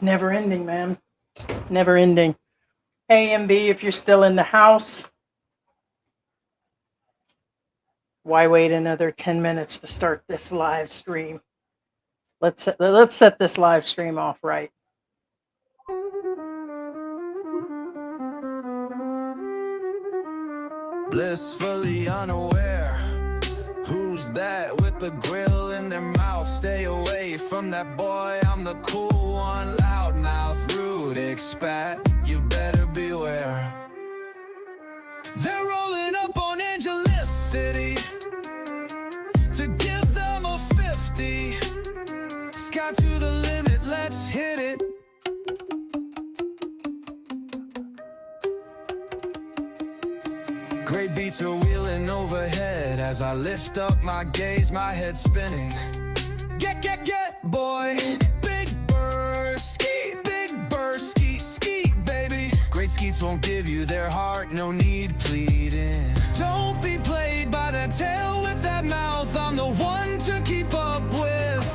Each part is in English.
It's never ending, man. Never ending. Hey, MB, if you're still in the house, why wait another 10 minutes to start this live stream? Let's set this live stream off right. Blissfully unaware, who's that with the grill in their mouth? Stay away from that boy, I'm the cool one, loudmouth, rude expat, you better beware. They're rolling up on Angeles City to give them a 50. Sky to the limit, let's hit it. Great beats are wheeling overhead as I lift up my gaze, my head spinning. Get, boy. Big burst, ski, baby. Great skeets won't give you their heart, no need pleading. Don't be played by that tail with that mouth, I'm the one to keep up with.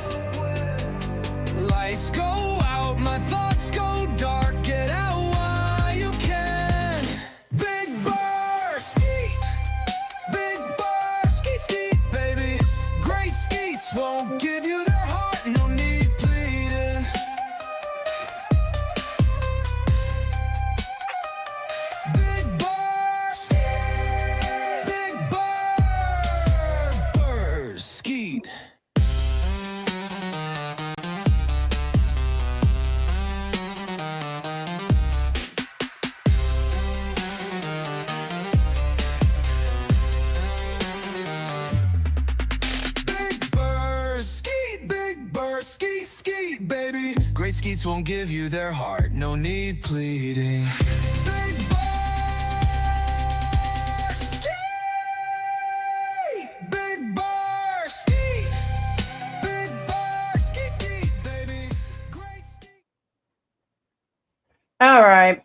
Lights go out, my thoughts go dark, get out while you can. Big burst, ski, baby. Great skeets won't give you their heart, no need pleading. Big burst, skeet. Ski, baby. Great skeets won't give you their heart, no need pleading. Big bar, ski, big bar, ski, baby. Great ski. All right.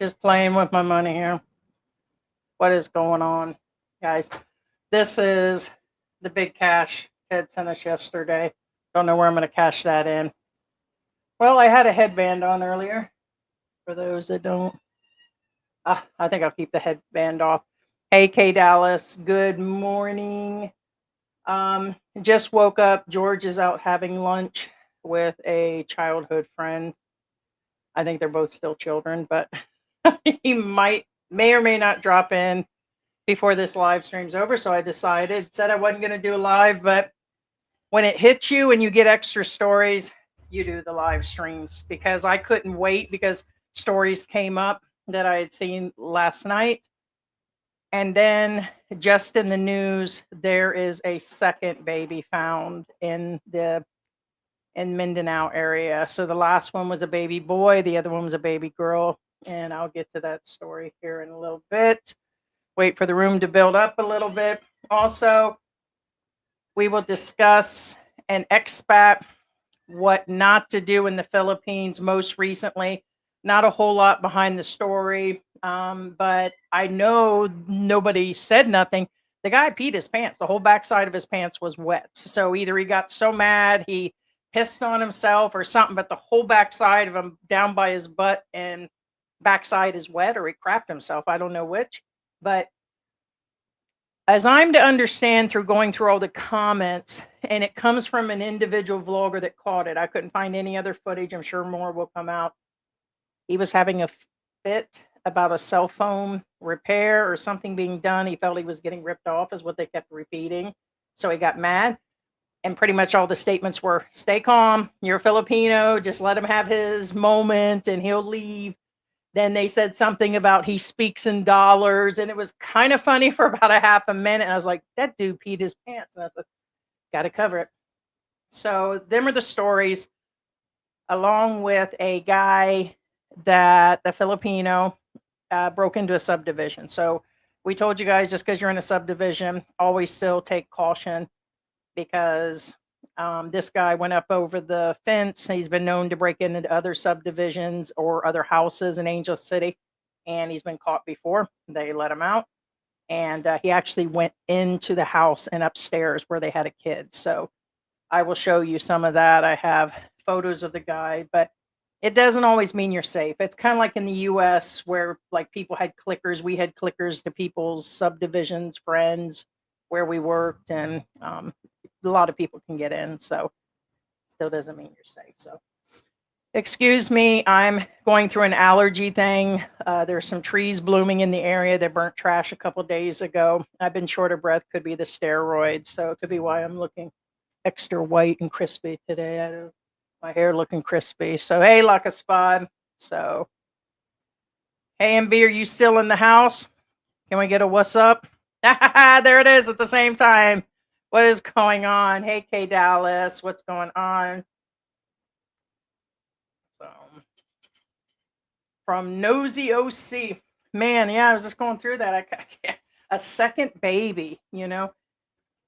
Just playing with my money here. What is going on, guys? This is the big cash Ted sent us yesterday. Don't know where I'm going to cash that in. Well, I had a headband on earlier. For those that don't, I think I'll keep the headband off. Hey, K Dallas, good morning. Just woke up. George is out having lunch with a childhood friend. I think they're both still children, but he may or may not drop in before this live stream's over. So I said I wasn't going to do a live, but when it hits you and you get extra stories, you do the live streams, because I couldn't wait, because stories came up that I had seen last night. And then just in the news, there is a second baby found in Mundane area. So the last one was a baby boy. The other one was a baby girl. And I'll get to that story here in a little bit. Wait for the room to build up a little bit. Also, we will discuss an expat, what not to do in the Philippines most recently. Not a whole lot behind the story, but I know nobody said nothing. The guy peed his pants. The whole backside of his pants was wet. So either he got so mad he pissed on himself or something, but the whole backside of him down by his butt and backside is wet, or he crapped himself. I don't know which, but as I'm to understand through going through all the comments, and it comes from an individual vlogger that caught it. I couldn't find any other footage. I'm sure more will come out. He was having a fit about a cell phone repair or something being done. He felt he was getting ripped off, is what they kept repeating. So he got mad. And pretty much all the statements were, stay calm. You're a Filipino. Just let him have his moment and he'll leave. Then they said something about he speaks in dollars, and it was kind of funny for about a half a minute. And I was like, that dude peed his pants. And I said, got to cover it. So them are the stories, along with a guy that the Filipino broke into a subdivision. So we told you guys, just because you're in a subdivision, always still take caution, because this guy went up over the fence. He's been known to break into other subdivisions or other houses in Angel City, and he's been caught before. They let him out, and he actually went into the house and upstairs where they had a kid. So I will show you some of that. I have photos of the guy, but It doesn't always mean you're safe. It's kind of like in the US where like people had clickers. We had clickers to people's subdivisions, friends, where we worked, and a lot of people can get in. So still doesn't mean you're safe. So excuse me, I'm going through an allergy thing. There's some trees blooming in the area that burnt trash a couple days ago. I've been short of breath. Could be the steroids. So it could be why I'm looking extra white and crispy today. I don't, my hair looking crispy. So hey, like a spot. So hey, MB, are you still in the house? Can we get a what's up? There it is at the same time. What is going on? Hey, K Dallas, what's going on? So from Nosy OC, man, yeah, I was just going through that. A second baby, you know.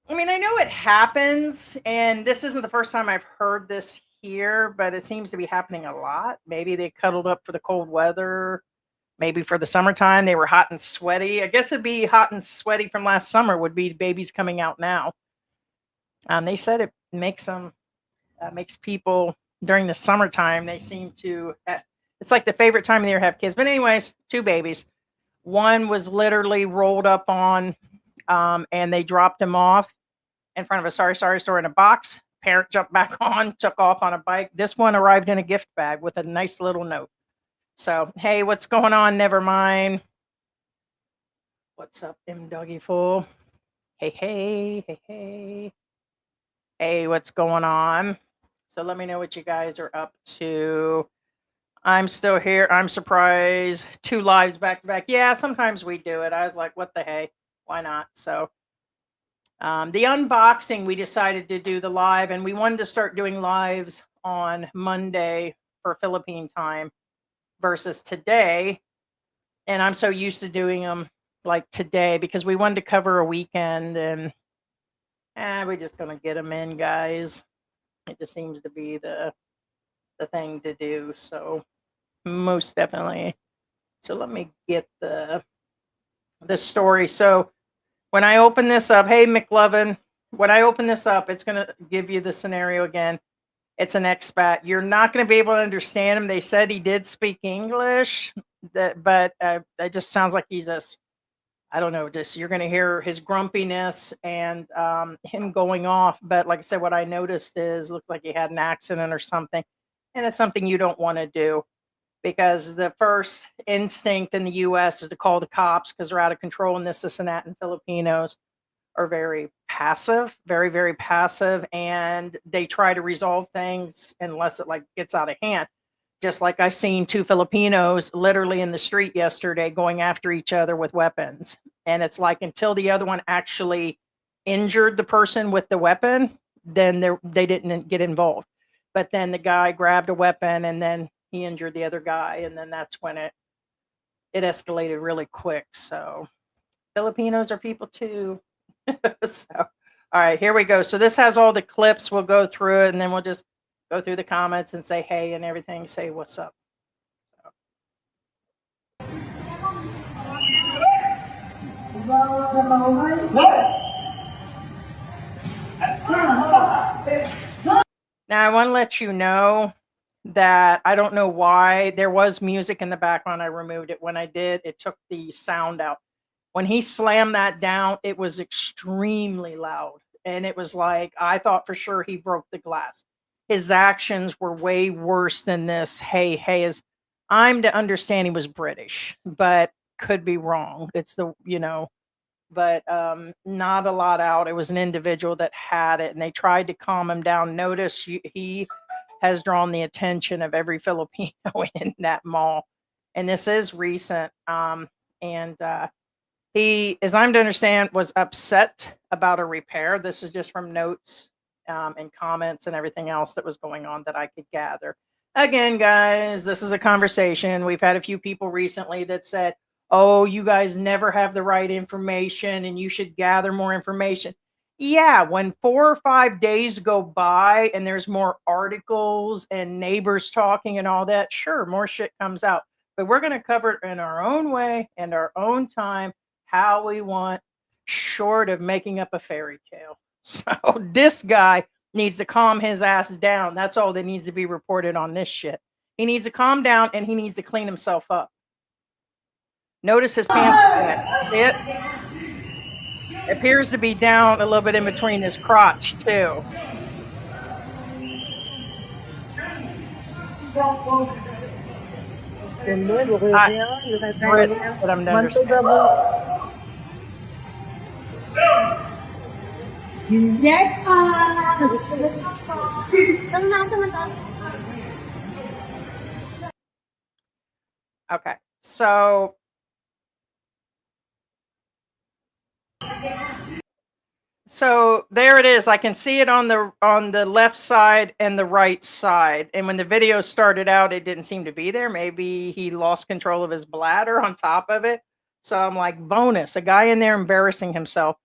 I mean, I know it happens, and this isn't the first time I've heard this here, but it seems to be happening a lot. Maybe they cuddled up for the cold weather. Maybe for the summertime, they were hot and sweaty. I guess it'd be hot and sweaty from last summer would be babies coming out now. They said it makes them, makes people during the summertime, they seem to, it's like the favorite time of the year to have kids. But anyways, two babies. One was literally rolled up on, and they dropped him off in front of a sorry store in a box. Parent jumped back on, took off on a bike. This one arrived in a gift bag with a nice little note. So, hey, what's going on? Never mind. What's up, M Doggy Fool? Hey. Hey, what's going on? So let me know what you guys are up to. I'm still here. I'm surprised. 2 lives back to back. Yeah, sometimes we do it. I was like, what the hey? Why not? So the unboxing, we decided to do the live, and we wanted to start doing lives on Monday for Philippine time versus today. And I'm so used to doing them like today because we wanted to cover a weekend, and we're just gonna get them in, guys. It just seems to be the thing to do. So most definitely. So let me get the story. So when I open this up, hey McLovin, when I open this up, it's gonna give you the scenario again. It's an expat. You're not going to be able to understand him. They said he did speak English, but it just sounds like he's just, I don't know, just you're going to hear his grumpiness and him going off. But like I said, what I noticed is looks like he had an accident or something. And it's something you don't want to do because the first instinct in the U.S. is to call the cops because they're out of control and this and that. And Filipinos are very passive, very passive, and they try to resolve things unless it like gets out of hand. Just like I seen 2 Filipinos literally in the street yesterday going after each other with weapons. And it's like until the other one actually injured the person with the weapon, then they didn't get involved. But then the guy grabbed a weapon and then he injured the other guy, and then that's when it escalated really quick. So Filipinos are people too. So, all right, here we go. So this has all the clips. We'll go through it, and then we'll just go through the comments and say hey and everything. Say what's up. Now I want to let you know that I don't know why there was music in the background. I removed it. When I did, it took the sound out. When he slammed that down, it was extremely loud. And it was like, I thought for sure he broke the glass. His actions were way worse than this. Hey, as I'm to understand he was British, but could be wrong. It's the, but not a lot out. It was an individual that had it and they tried to calm him down. Notice he has drawn the attention of every Filipino in that mall. And this is recent. He, as I'm to understand, was upset about a repair. This is just from notes and comments and everything else that was going on that I could gather. Again, guys, this is a conversation. We've had a few people recently that said, oh, you guys never have the right information and you should gather more information. Yeah, when 4 or 5 days go by and there's more articles and neighbors talking and all that, sure, more shit comes out. But we're going to cover it in our own way and our own time, how we want, short of making up a fairy tale. So this guy needs to calm his ass down. That's all that needs to be reported on this shit. He needs to calm down and he needs to clean himself up. Notice his pants is wet. See it? It appears to be down a little bit in between his crotch too. Brit, but I'm to understand. Okay, so there it is. I can see it on the left side and the right side. And when the video started out, it didn't seem to be there. Maybe he lost control of his bladder on top of it. So I'm like, bonus, a guy in there embarrassing himself,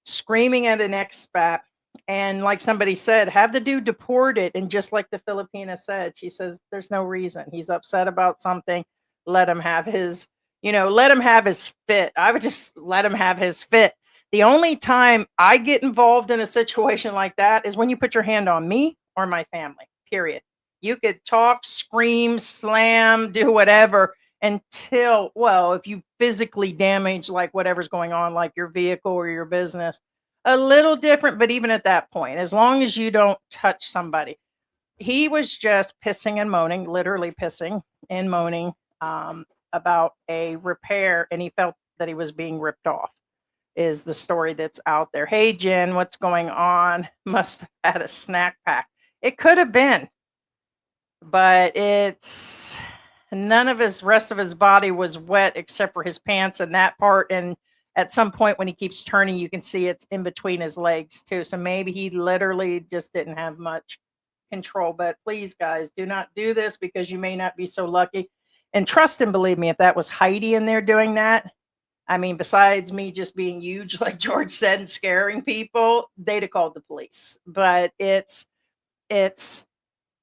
screaming at an expat. And like somebody said, have the dude deported. And just like the Filipina said, she says, there's no reason. He's upset about something. Let him have his, let him have his fit. I would just let him have his fit. The only time I get involved in a situation like that is when you put your hand on me or my family, period. You could talk, scream, slam, do whatever until, well, if you physically damage like whatever's going on, like your vehicle or your business, a little different. But even at that point, as long as you don't touch somebody, he was just pissing and moaning, literally pissing and moaning about a repair, and he felt that he was being ripped off. Is the story that's out there. Hey, Jen, what's going on? Must have had a snack pack. It could have been, but it's none of his rest of his body was wet except for his pants and that part. And at some point when he keeps turning, you can see it's in between his legs too. So maybe he literally just didn't have much control. But please, guys, do not do this because you may not be so lucky. And trust and believe me, if that was Heidi in there doing that, I mean, besides me just being huge, like George said, and scaring people, they'd have called the police. But it's,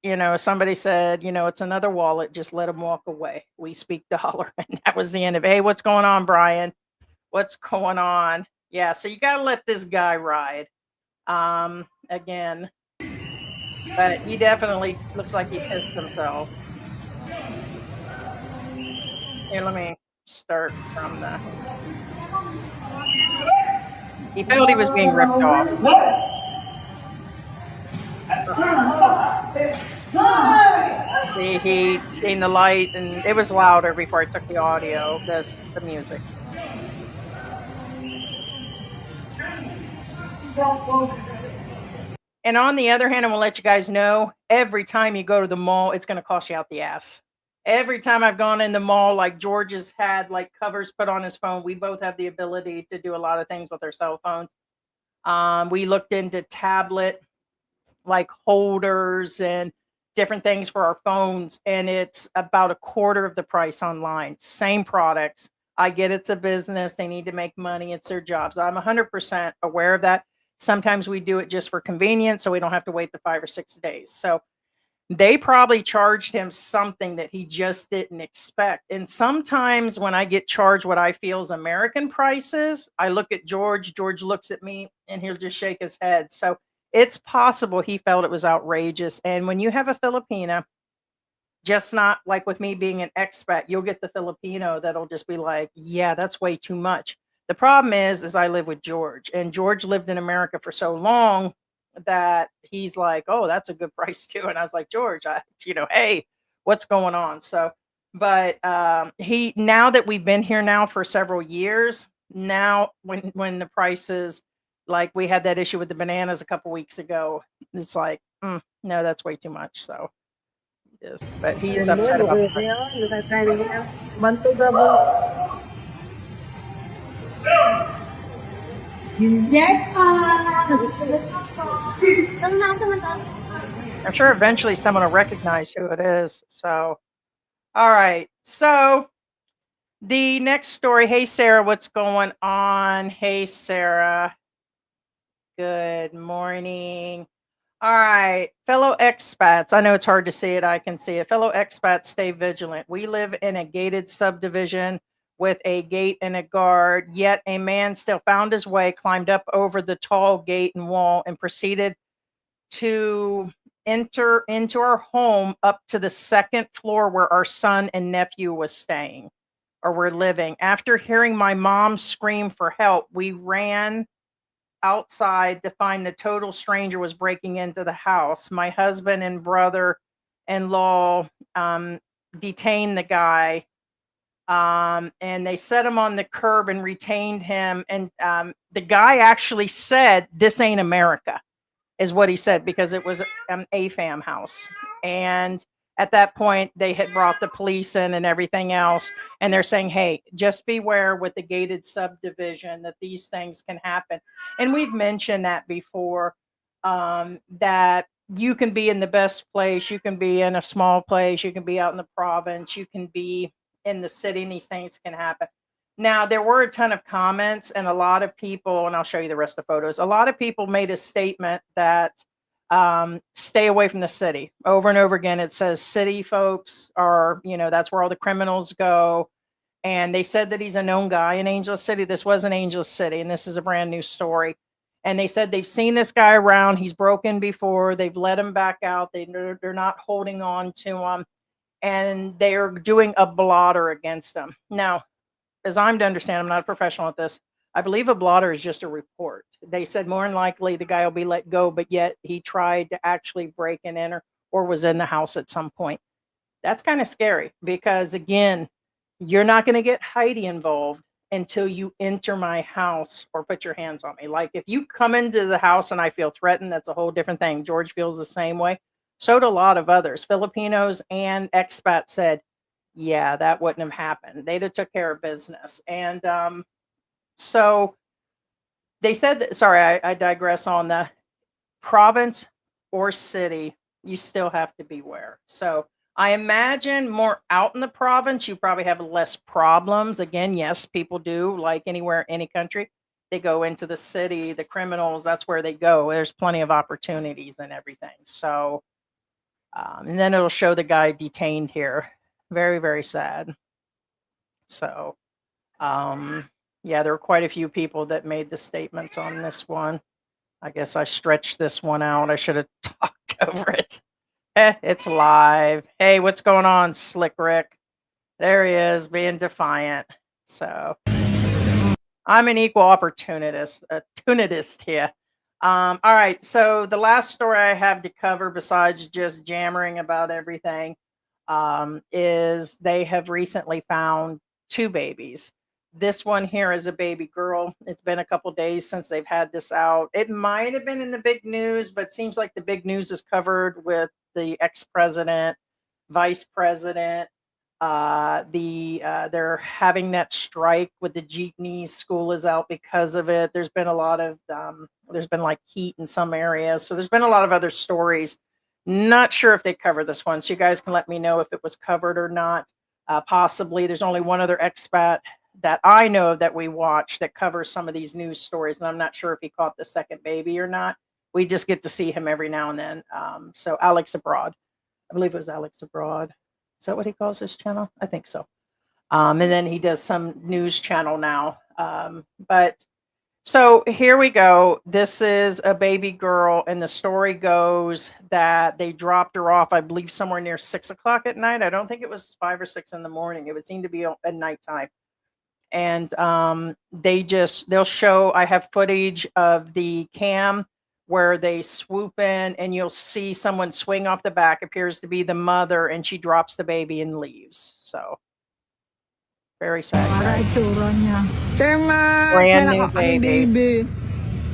somebody said, it's another wallet. Just let them walk away. We speak dollar. And that was the end of it. Hey, what's going on, Brian? What's going on? Yeah. So you got to let this guy ride again. But he definitely looks like he pissed himself. Here, let me start from the. He felt he was being ripped off. See, he seen the light, and it was louder before I took the audio, the music. And on the other hand, I will let you guys know, every time you go to the mall, it's going to cost you out the ass. Every time I've gone in the mall, like George has had like covers put on his phone. We both have the ability to do a lot of things with our cell phones. We looked into tablet like holders and different things for our phones, and it's about a quarter of the price online. Same products. I get it's a business. They need to make money. It's their jobs. I'm 100% aware of that. Sometimes we do it just for convenience, so we don't have to wait the 5 or 6 days. So they probably charged him something that he just didn't expect. And sometimes when I get charged what I feel is American prices, I look at George looks at me, and he'll just shake his head. So it's possible he felt it was outrageous. And when you have a Filipina, just not like with me being an expat, you'll get the Filipino that'll just be like, yeah, that's way too much. The problem is I live with George, and George lived in America for so long that he's like, oh, that's a good price too. And I was like, George, hey, what's going on? So, but now that we've been here now for several years, now when the prices, like we had that issue with the bananas a couple weeks ago, it's like, no, that's way too much. So, yes, but he's upset about the price. I'm sure eventually someone will recognize who it is. So, all right. So, the next story. Hey, Sarah, what's going on? Hey, Sarah. Good morning. All right. Fellow expats. I know it's hard to see it. I can see it. Fellow expats, stay vigilant. We live in a gated subdivision with a gate and a guard, yet a man still found his way, climbed up over the tall gate and wall, and proceeded to enter into our home up to the second floor where our son and nephew was staying or were living. After hearing my mom scream for help, we ran outside to find the total stranger was breaking into the house. My husband and brother-in-law detained the guy, and they set him on the curb and retained him. And the guy actually said, "This ain't America," is what he said, because it was an AFAM house. And at that point, they had brought the police in and everything else. And they're saying, hey, just beware with the gated subdivision that these things can happen. And we've mentioned that before, that you can be in the best place. You can be in a small place. You can be out in the province. You can be in the city, and these things can happen. Now, there were a ton of comments, and a lot of people, and I'll show you the rest of the photos, a lot of people made a statement that stay away from the city. Over and over again, it says city folks are, that's where all the criminals go. And they said that he's a known guy in Angel City. This wasn't Angel City, and this is a brand new story. And they said they've seen this guy around. He's broken before. They've let him back out. They're not holding on to him. And they're doing a blotter against him. Now, as I'm to understand, I'm not a professional at this, I believe a blotter is just a report. They said more than likely the guy will be let go, but yet he tried to actually break and enter or was in the house at some point. That's kind of scary because, again, you're not going to get Heidi involved until you enter my house or put your hands on me. Like if you come into the house and I feel threatened, that's a whole different thing. George feels the same way. So do a lot of others. Filipinos and expats said, yeah, that wouldn't have happened. They'd have took care of business. And so they said that, sorry, I digress on the province or city, you still have to beware. So I imagine more out in the province, you probably have less problems. Again, yes, people do, like anywhere, any country. They go into the city, the criminals, that's where they go. There's plenty of opportunities and everything. So, and then it'll show the guy detained here. Very, very sad. So, yeah, there were quite a few people that made the statements on this one. I guess I stretched this one out. I should have talked over it. It's live. Hey, what's going on, Slick Rick? There he is, being defiant. So I'm an equal opportunist here. All right, so the last story I have to cover, besides just jammering about everything, is they have recently found 2 babies. This one here is a baby girl. It's been a couple days since they've had this out. It might have been in the big news, but it seems like the big news is covered with the ex-president, vice president. They're having that strike with the jeepneys. School is out because of it. There's been a lot of there's been like heat in some areas. So there's been a lot of other stories. Not sure if they cover this one. So you guys can let me know if it was covered or not. Possibly. There's only one other expat that I know of that we watch that covers some of these news stories. And I'm not sure if he caught the second baby or not. We just get to see him every now and then. So Alex Abroad. I believe it was Alex Abroad. Is that what he calls his channel? I think so. And then he does some news channel now. But so here we go. This is a baby girl, and the story goes that they dropped her off, I believe, somewhere near 6 o'clock at night. I don't think it was 5 or 6 in the morning. It would seem to be at nighttime. And they'll show, I have footage of the cam where they swoop in and you'll see someone swing off the back, appears to be the mother, and she drops the baby and leaves. So very sad. Guys. Sir, Brand new baby.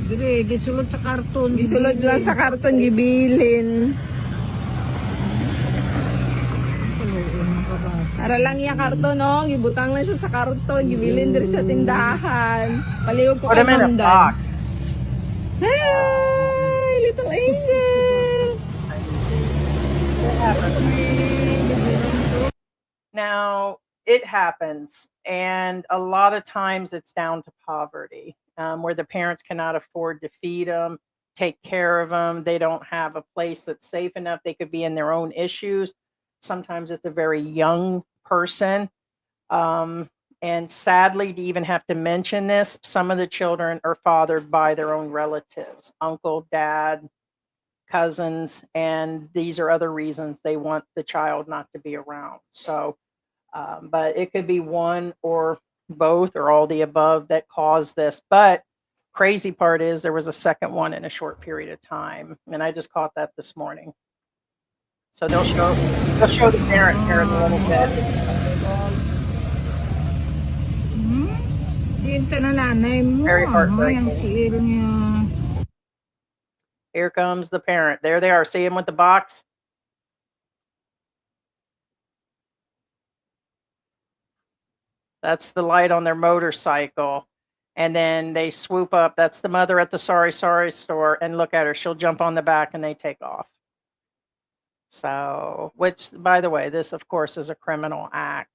Dire, gisulod sa karton. Gisulod lang sa karton, gibilin. Para lang yung karton, no? Gibutang lang siya sa karton, gibilin dire sa tindahan. Paliw ko kay Mundane. Hi, little angel. Now, it happens, and a lot of times it's down to poverty, where the parents cannot afford to feed them, take care of them. They don't have a place that's safe enough. They could be in their own issues. Sometimes it's a very young person. And sadly, to even have to mention this, some of the children are fathered by their own relatives, uncle, dad, cousins, and these are other reasons they want the child not to be around. So, but it could be one or both or all the above that caused this. But crazy part is there was a second one in a short period of time, and I just caught that this morning. So they'll show the parent here in a little bit. Very heartbreaking. Here comes the parent. There they are. See him with the box? That's the light on their motorcycle. And then they swoop up. That's the mother at the sorry store. And look at her. She'll jump on the back and they take off. So, which, by the way, this, of course, is a criminal act.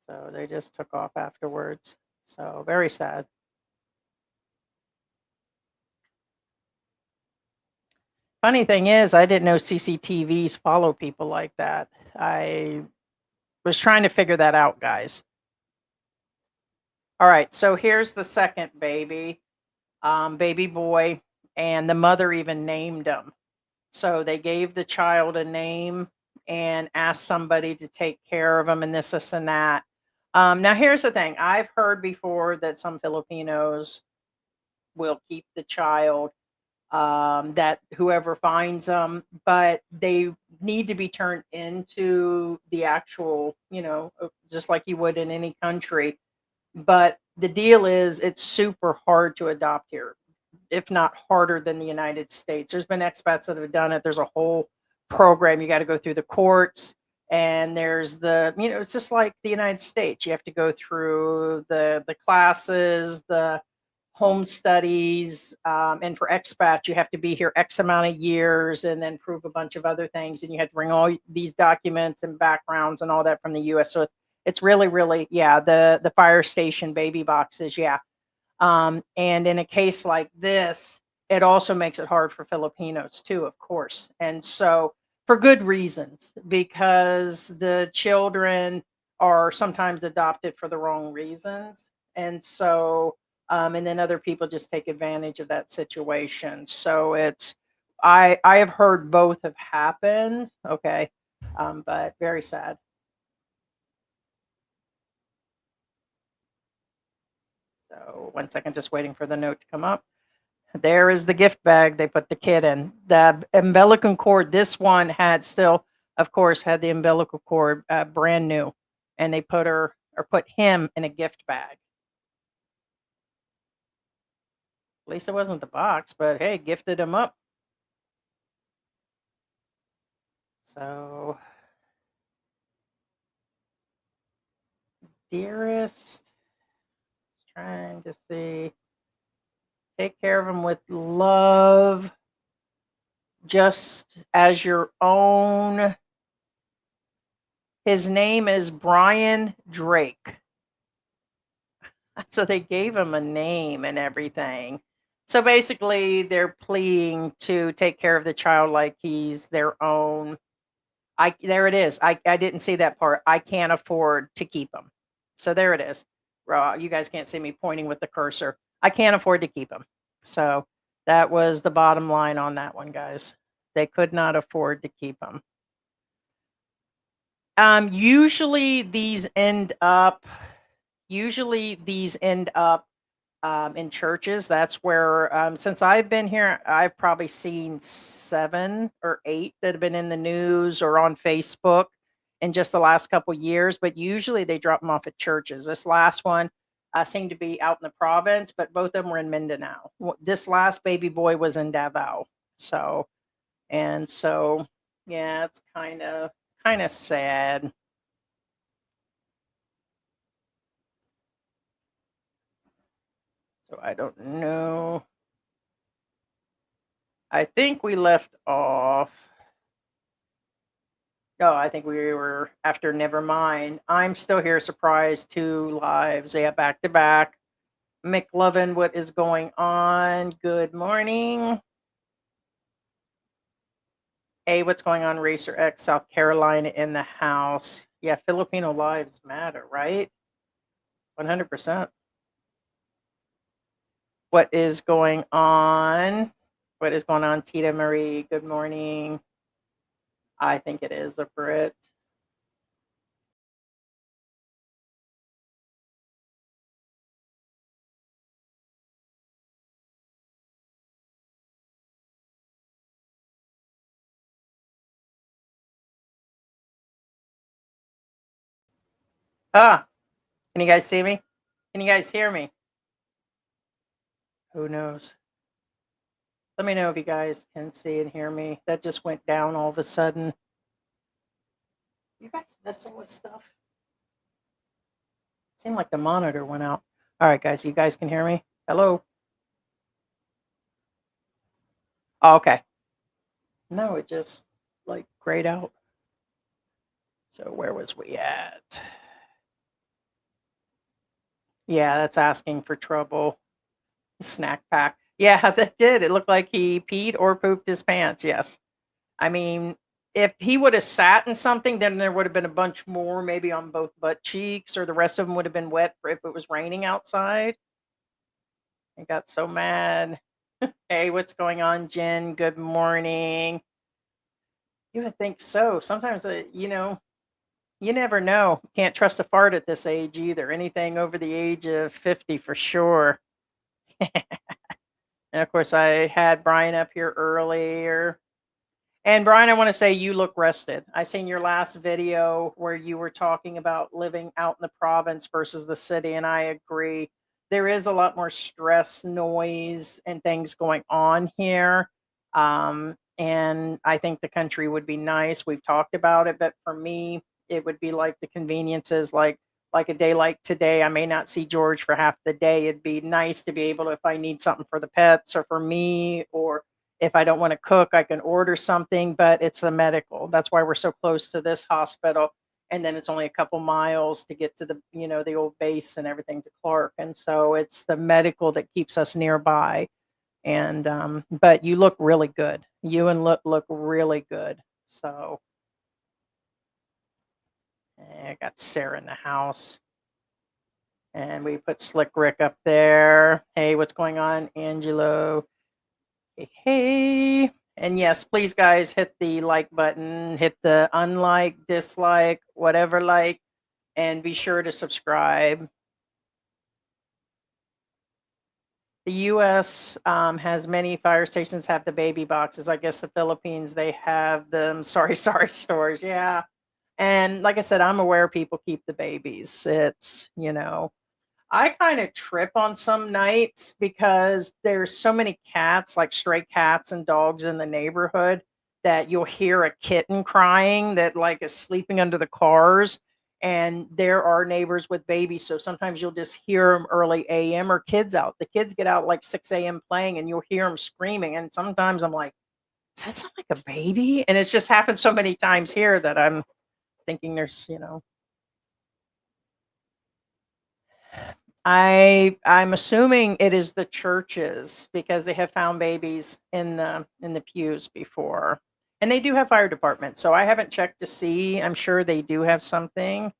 So they just took off afterwards. So very sad. Funny thing is, I didn't know CCTVs follow people like that. I was trying to figure that out, guys. All right, so here's the second baby, baby boy, and the mother even named him. So they gave the child a name and asked somebody to take care of him and this and that. Now, here's the thing. I've heard before that some Filipinos will keep the child, that whoever finds them, but they need to be turned into the actual, just like you would in any country. But the deal is it's super hard to adopt here, if not harder than the United States. There's been expats that have done it. There's a whole program. You got to go through the courts, and there's it's just like the United States. You have to go through the classes, the home studies, and for expats, you have to be here X amount of years and then prove a bunch of other things. And you have to bring all these documents and backgrounds and all that from the US. So it's really, really, yeah, the fire station baby boxes, yeah. And in a case like this, it also makes it hard for Filipinos too, of course. And so for good reasons, because the children are sometimes adopted for the wrong reasons. And so, and then other people just take advantage of that situation. So I have heard both have happened. Okay. But very sad. So 1 second, just waiting for the note to come up. There is the gift bag they put the kid in. The umbilical cord, this one had still, of course, had the umbilical cord brand new. And they put him in a gift bag. At least it wasn't the box, but hey, gifted him up. So, dearest, trying to see, take care of him with love, just as your own. His name is Brian Drake. So they gave him a name and everything. So basically, they're pleading to take care of the child like he's their own. There it is. I didn't see that part. I can't afford to keep him. So there it is. You guys can't see me pointing with the cursor. I can't afford to keep him. So that was the bottom line on that one, guys. They could not afford to keep him. Usually these end up in churches. That's where, since I've been here, I've probably seen 7 or 8 that have been in the news or on Facebook in just the last couple years. But usually they drop them off at churches. This last one seemed to be out in the province, but both of them were in Mindanao. This last baby boy was in Davao. So, yeah, it's kind of sad. So I don't know. I think we left off. No, I think we were after never mind. I'm still here, surprised, 2 lives. Yeah, back to back. McLovin, what is going on? Good morning. Hey, what's going on? Racer X, South Carolina in the house. Yeah, Filipino lives matter, right? 100%. What is going on? What is going on, Tita Marie? Good morning. I think it is a Brit. Ah, can you guys see me? Can you guys hear me? Who knows? Let me know if you guys can see and hear me. That just went down all of a sudden. You guys messing with stuff? Seemed like the monitor went out. All right, guys, you guys can hear me? Hello? Oh, okay. No, it just like grayed out. So where was we at? Yeah, that's asking for trouble. Snack pack. Yeah, that did. It looked like he peed or pooped his pants. Yes. I mean, if he would have sat in something, then there would have been a bunch more, maybe on both butt cheeks, or the rest of them would have been wet if it was raining outside. I got so mad. Hey, what's going on, Jen? Good morning. You would think so. Sometimes, you never know. Can't trust a fart at this age either. Anything over the age of 50 for sure. And of course, I had Brian up here earlier. And Brian, I want to say you look rested. I seen your last video where you were talking about living out in the province versus the city, and I agree. There is a lot more stress, noise, and things going on here. And I think the country would be nice. We've talked about it, but for me, it would be like the conveniences, like a day like today. I may not see George for half the day. It'd be nice to be able to, if I need something for the pets or for me, or if I don't want to cook, I can order something, but it's a medical. That's why we're so close to this hospital. And then it's only a couple miles to get to the old base and everything to Clark. And so it's the medical that keeps us nearby. And but you look really good. You and look really good. So I got Sarah in the house. And we put Slick Rick up there. Hey, what's going on, Angelo? Hey. And yes, please, guys, hit the like button, hit the unlike, dislike, whatever like, and be sure to subscribe. The U.S. Has many fire stations have the baby boxes. I guess the Philippines, they have them. Sorry, stores. Yeah. And like I said, I'm aware people keep the babies. It's. I kind of trip on some nights because there's so many cats, like stray cats and dogs in the neighborhood, that you'll hear a kitten crying that like is sleeping under the cars. And there are neighbors with babies. So sometimes you'll just hear them early AM or kids out. The kids get out like 6 AM playing and you'll hear them screaming. And sometimes I'm like, does that sound like a baby? And it's just happened so many times here that I'm thinking there's. I'm assuming it is the churches because they have found babies in the pews before. And they do have fire departments. So I haven't checked to see. I'm sure they do have something.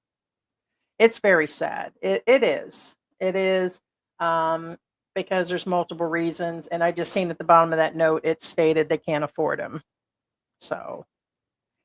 It's very sad. It is. It is because there's multiple reasons. And I just seen at the bottom of that note, it stated they can't afford them. So,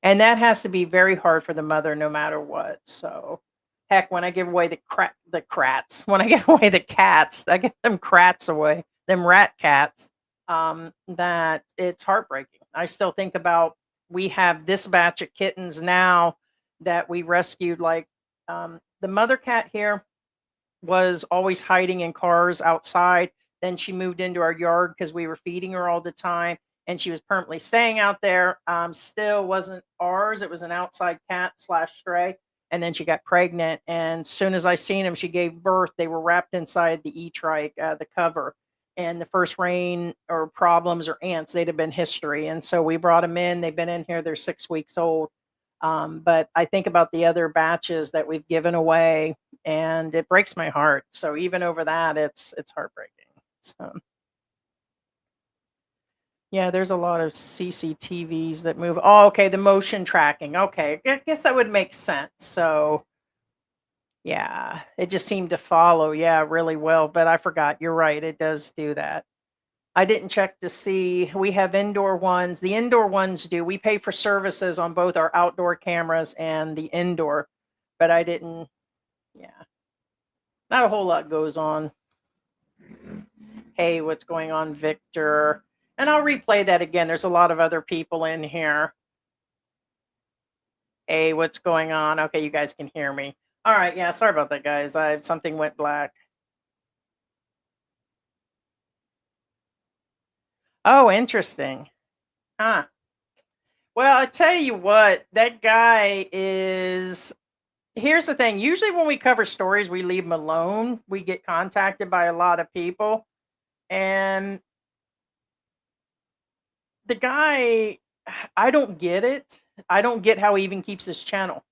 and that has to be very hard for the mother no matter what. So, heck, when I give away the crats, when I give away the cats, I get them crats away, them rat cats. That it's heartbreaking. I still think about we have this batch of kittens now that we rescued. Like the mother cat here was always hiding in cars outside. Then she moved into our yard because we were feeding her all the time, and she was permanently staying out there. Still wasn't ours; it was an outside cat slash stray. And then she got pregnant, and as soon as I seen them, she gave birth. They were wrapped inside the e-trike, the cover. And the first rain or problems or ants, they'd have been history. And so we brought them in. They've been in here. They're 6 weeks old. But I think about the other batches that we've given away, and it breaks my heart. So even over that, it's heartbreaking. So yeah, there's a lot of CCTVs that move. Oh, okay, the motion tracking. Okay, I guess that would make sense. So yeah, it just seemed to follow, yeah, really well. But I forgot. You're right. It does do that. I didn't check to see. We have indoor ones. The indoor ones do. We pay for services on both our outdoor cameras and the indoor, but I didn't. Yeah, not a whole lot goes on. Hey, what's going on, Victor? And I'll replay that again. There's a lot of other people in here. Hey, what's going on? Okay, you guys can hear me. All right, yeah, sorry about that, guys. Something went black. Oh, interesting. Huh. Well, I tell you what, that guy is. Here's the thing. Usually, when we cover stories, we leave them alone. We get contacted by a lot of people. And the guy, I don't get it. I don't get how he even keeps his channel.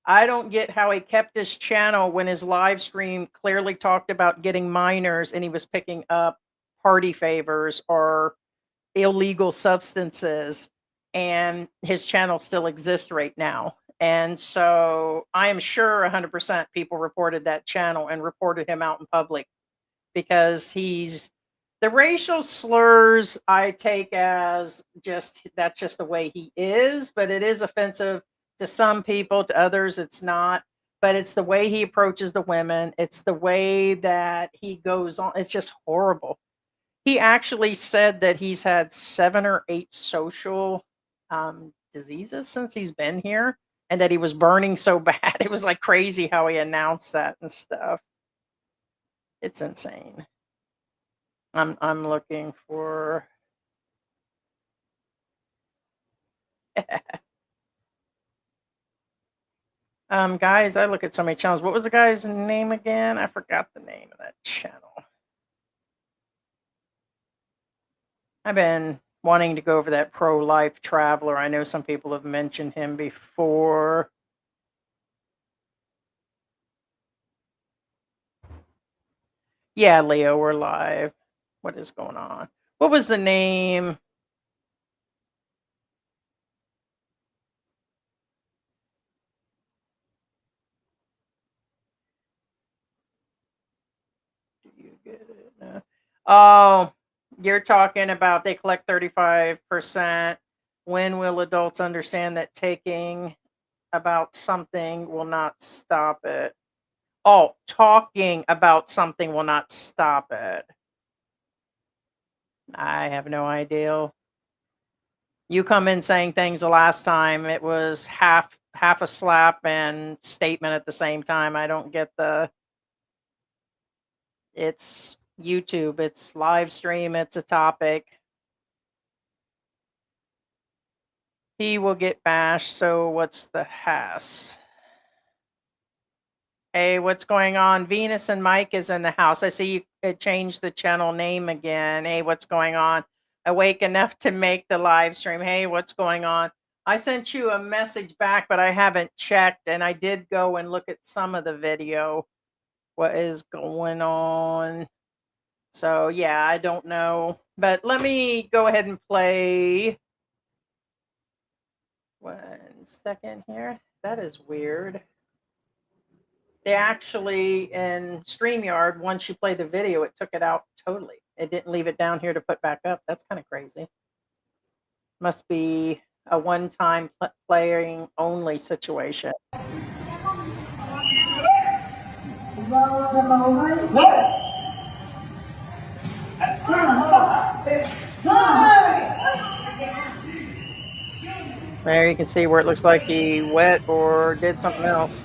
I don't get how he kept his channel when his live stream clearly talked about getting minors and he was picking up party favors or illegal substances, and his channel still exists right now. And so I am sure 100% people reported that channel and reported him out in public, because he's the racial slurs I take as that's just the way he is, but it is offensive to some people, to others it's not. But it's the way he approaches the women, it's the way that he goes on. It's just horrible. He actually said that he's had 7 or 8 social diseases since he's been here, and that he was burning so bad. It was like crazy how he announced that and stuff. It's insane. I'm looking for guys, I look at so many channels. What was the guy's name again? I forgot the name of that channel. I've been wanting to go over that pro-life traveler. I know some people have mentioned him before. Yeah, Leo, we're live. What is going on? What was the name? Do you get it? No. Oh, you're talking about they collect 35%. When will adults understand that taking about something will not stop it? Oh, talking about something will not stop it. I have no idea. You come in saying things the last time, it was half a slap and statement at the same time. I don't get it's YouTube, it's live stream, it's a topic. He will get bashed, so what's the hass? Hey, what's going on? Venus and Mike is in the house. I see you changed the channel name again. Hey, what's going on? Awake enough to make the live stream. Hey, what's going on? I sent you a message back, but I haven't checked, and I did go and look at some of the video. What is going on? So, yeah, I don't know. But let me go ahead and play. 1 second here. That is weird. They actually, in StreamYard, once you play the video, it took it out totally. It didn't leave it down here to put back up. That's kind of crazy. Must be a one-time playing only situation. There you can see where it looks like he wet or did something else.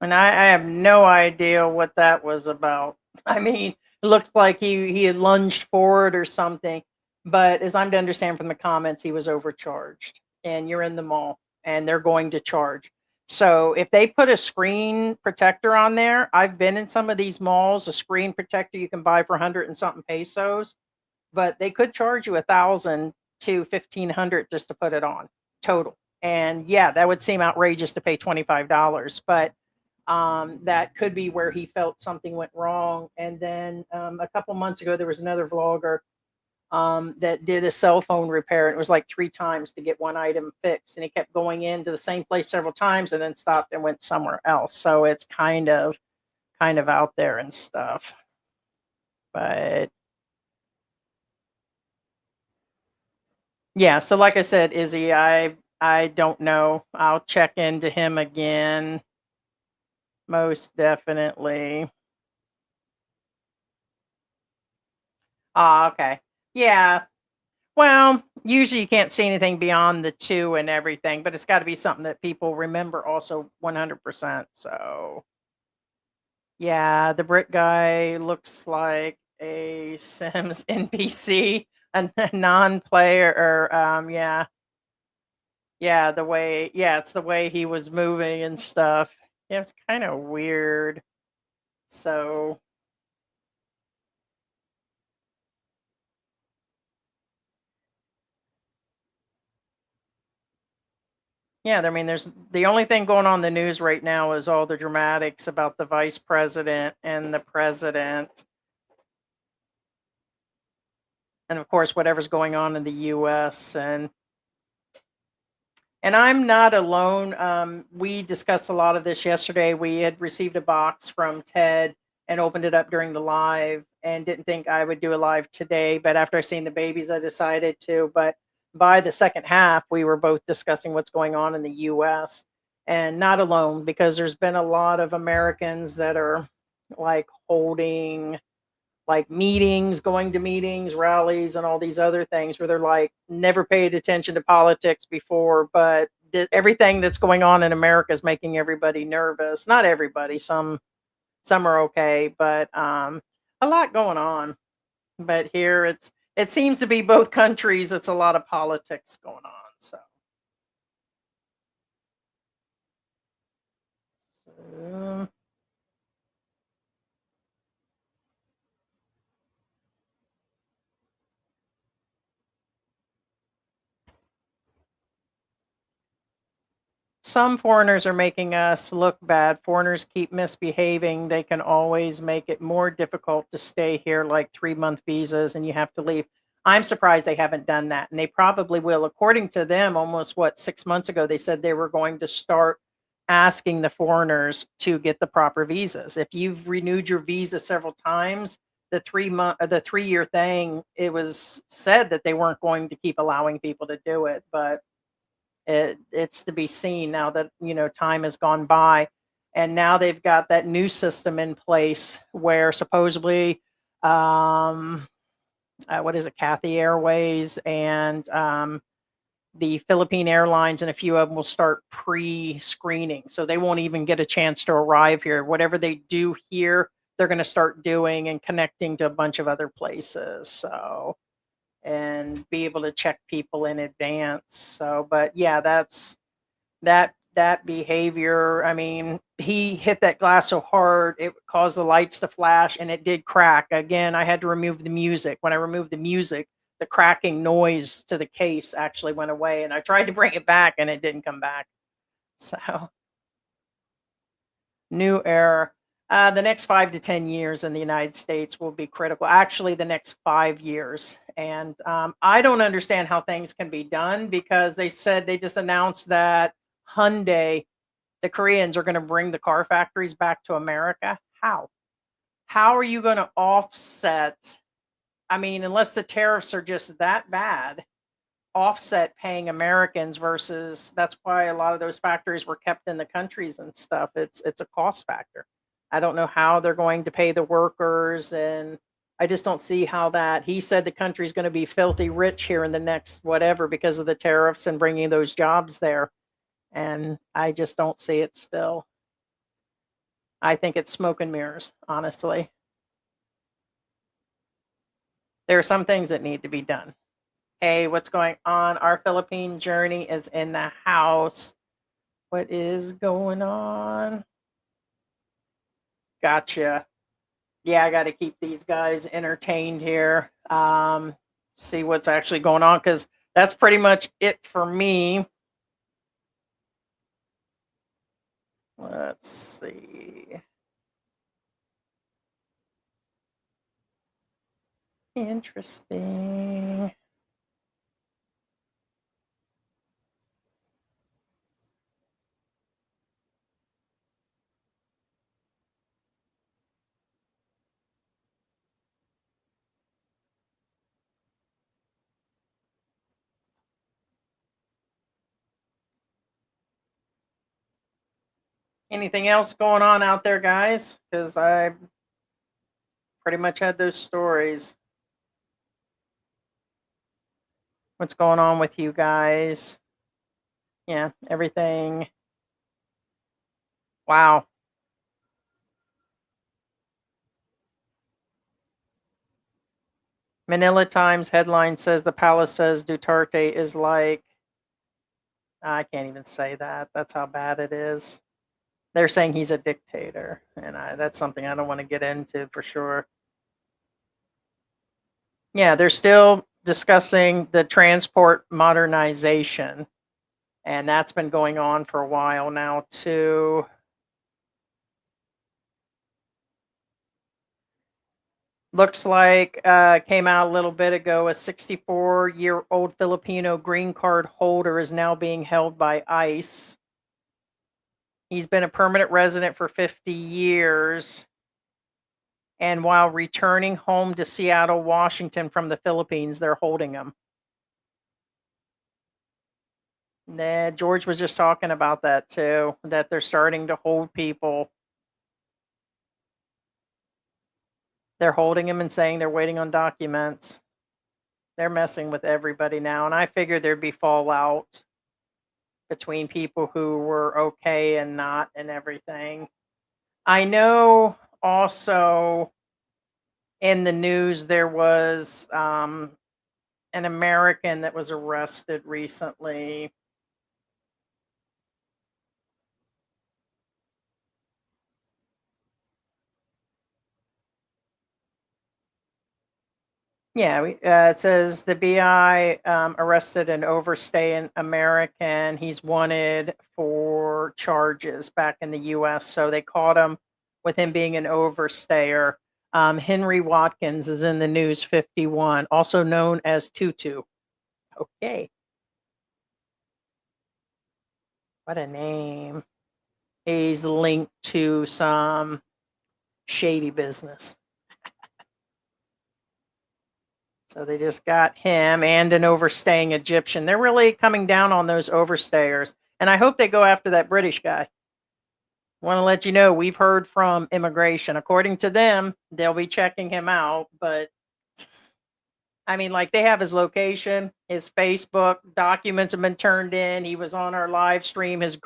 And I have no idea what that was about. I mean, It looks like he had lunged forward or something. But as I'm to understand from the comments, he was overcharged. And you're in the mall and they're going to charge. So if they put a screen protector on there, I've been in some of these malls, a screen protector you can buy for 100 and something pesos, but they could charge you 1,000 to 1,500 just to put it on total. And yeah, that would seem outrageous to pay $25, but that could be where he felt something went wrong. And then a couple months ago, there was another vlogger that did a cell phone repair. It was like 3 times to get one item fixed, and he kept going into the same place several times and then stopped and went somewhere else. So it's kind of out there and stuff. But yeah, so like I said, Izzy, I don't know. I'll check into him again, most definitely. Ah, okay. Yeah. Well, usually you can't see anything beyond the 2 and everything, but it's got to be something that people remember also 100%. So, yeah, the Brit guy looks like a Sims NPC, a non-player, or yeah, yeah, it's the way he was moving and stuff. Yeah, it's kind of weird. So, yeah, I mean, there's the only thing going on in the news right now is all the dramatics about the vice president and the president, and of course, whatever's going on in the U.S. And I'm not alone. We discussed a lot of this yesterday. We had received a box from Ted and opened it up during the live and didn't think I would do a live today. But after I seen the babies, I decided to. But by the second half, we were both discussing what's going on in the US, and not alone, because there's been a lot of Americans that are like holding like meetings, going to meetings, rallies, and all these other things where they're like never paid attention to politics before, but everything that's going on in America is making everybody nervous. Not everybody, some are okay, but a lot going on. But here it seems to be both countries. It's a lot of politics going on. So some foreigners are making us look bad. Foreigners keep misbehaving. They can always make it more difficult to stay here, like 3-month visas, and you have to leave. I'm surprised they haven't done that, and they probably will. According to them, almost 6 months ago, they said they were going to start asking the foreigners to get the proper visas. If you've renewed your visa several times, the 3-year thing, it was said that they weren't going to keep allowing people to do it, but it's to be seen now that time has gone by, and now they've got that new system in place where supposedly what is it, Cathay Airways and the Philippine Airlines and a few of them will start pre-screening, so they won't even get a chance to arrive here. Whatever they do here, they're going to start doing and connecting to a bunch of other places. So, and be able to check people in advance. So, but yeah, that behavior. I mean, he hit that glass so hard it caused the lights to flash and it did crack. Again, I had to remove the music. When I removed the music, the cracking noise to the case actually went away, and I tried to bring it back and it didn't come back. So, new era. The next 5 to 10 years in the United States will be critical. Actually, the next 5 years. And I don't understand how things can be done, because they said they just announced that Hyundai, the Koreans, are going to bring the car factories back to America. How? How are you going to offset? I mean, unless the tariffs are just that bad, offset paying Americans versus that's why a lot of those factories were kept in the countries and stuff. It's a cost factor. I don't know how they're going to pay the workers, and I just don't see how that. He said the country's going to be filthy rich here in the next whatever because of the tariffs and bringing those jobs there, and I just don't see it still. I think it's smoke and mirrors, honestly. There are some things that need to be done. Hey, what's going on? Our Philippine journey is in the house. What is going on? Gotcha. Yeah, I got to keep these guys entertained here. See what's actually going on, because that's pretty much it for me. Let's see. Interesting. Anything else going on out there, guys? Because I pretty much had those stories. What's going on with you guys? Yeah, everything. Wow. Manila Times headline says the palace says Duterte is like, I can't even say that. That's how bad it is. They're saying he's a dictator, and that's something I don't want to get into for sure. Yeah, they're still discussing the transport modernization, and that's been going on for a while now too. Looks like came out a little bit ago. A 64-year-old Filipino green card holder is now being held by ICE. He's been a permanent resident for 50 years. And while returning home to Seattle, Washington from the Philippines, they're holding him. Nah, George was just talking about that too, that they're starting to hold people. They're holding him and saying they're waiting on documents. They're messing with everybody now. And I figured there'd be fallout between people who were okay and not and everything. I know also in the news there was an American that was arrested recently. Yeah, it says the BI arrested an overstaying American. He's wanted for charges back in the U.S. So they caught him with him being an overstayer. Henry Watkins is in the news, 51, also known as Tutu. Okay, what a name. He's linked to some shady business. So they just got him and an overstaying Egyptian. They're really coming down on those overstayers. And I hope they go after that British guy. Want to let you know, we've heard from immigration. According to them, they'll be checking him out. But I mean, like, they have his location, his Facebook documents have been turned in. He was on our live stream. His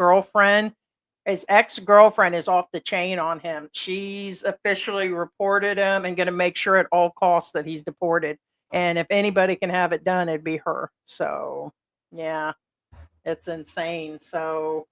ex-girlfriend is off the chain on him. She's officially reported him and going to make sure at all costs that he's deported. And if anybody can have it done, it'd be her. So, yeah, it's insane. So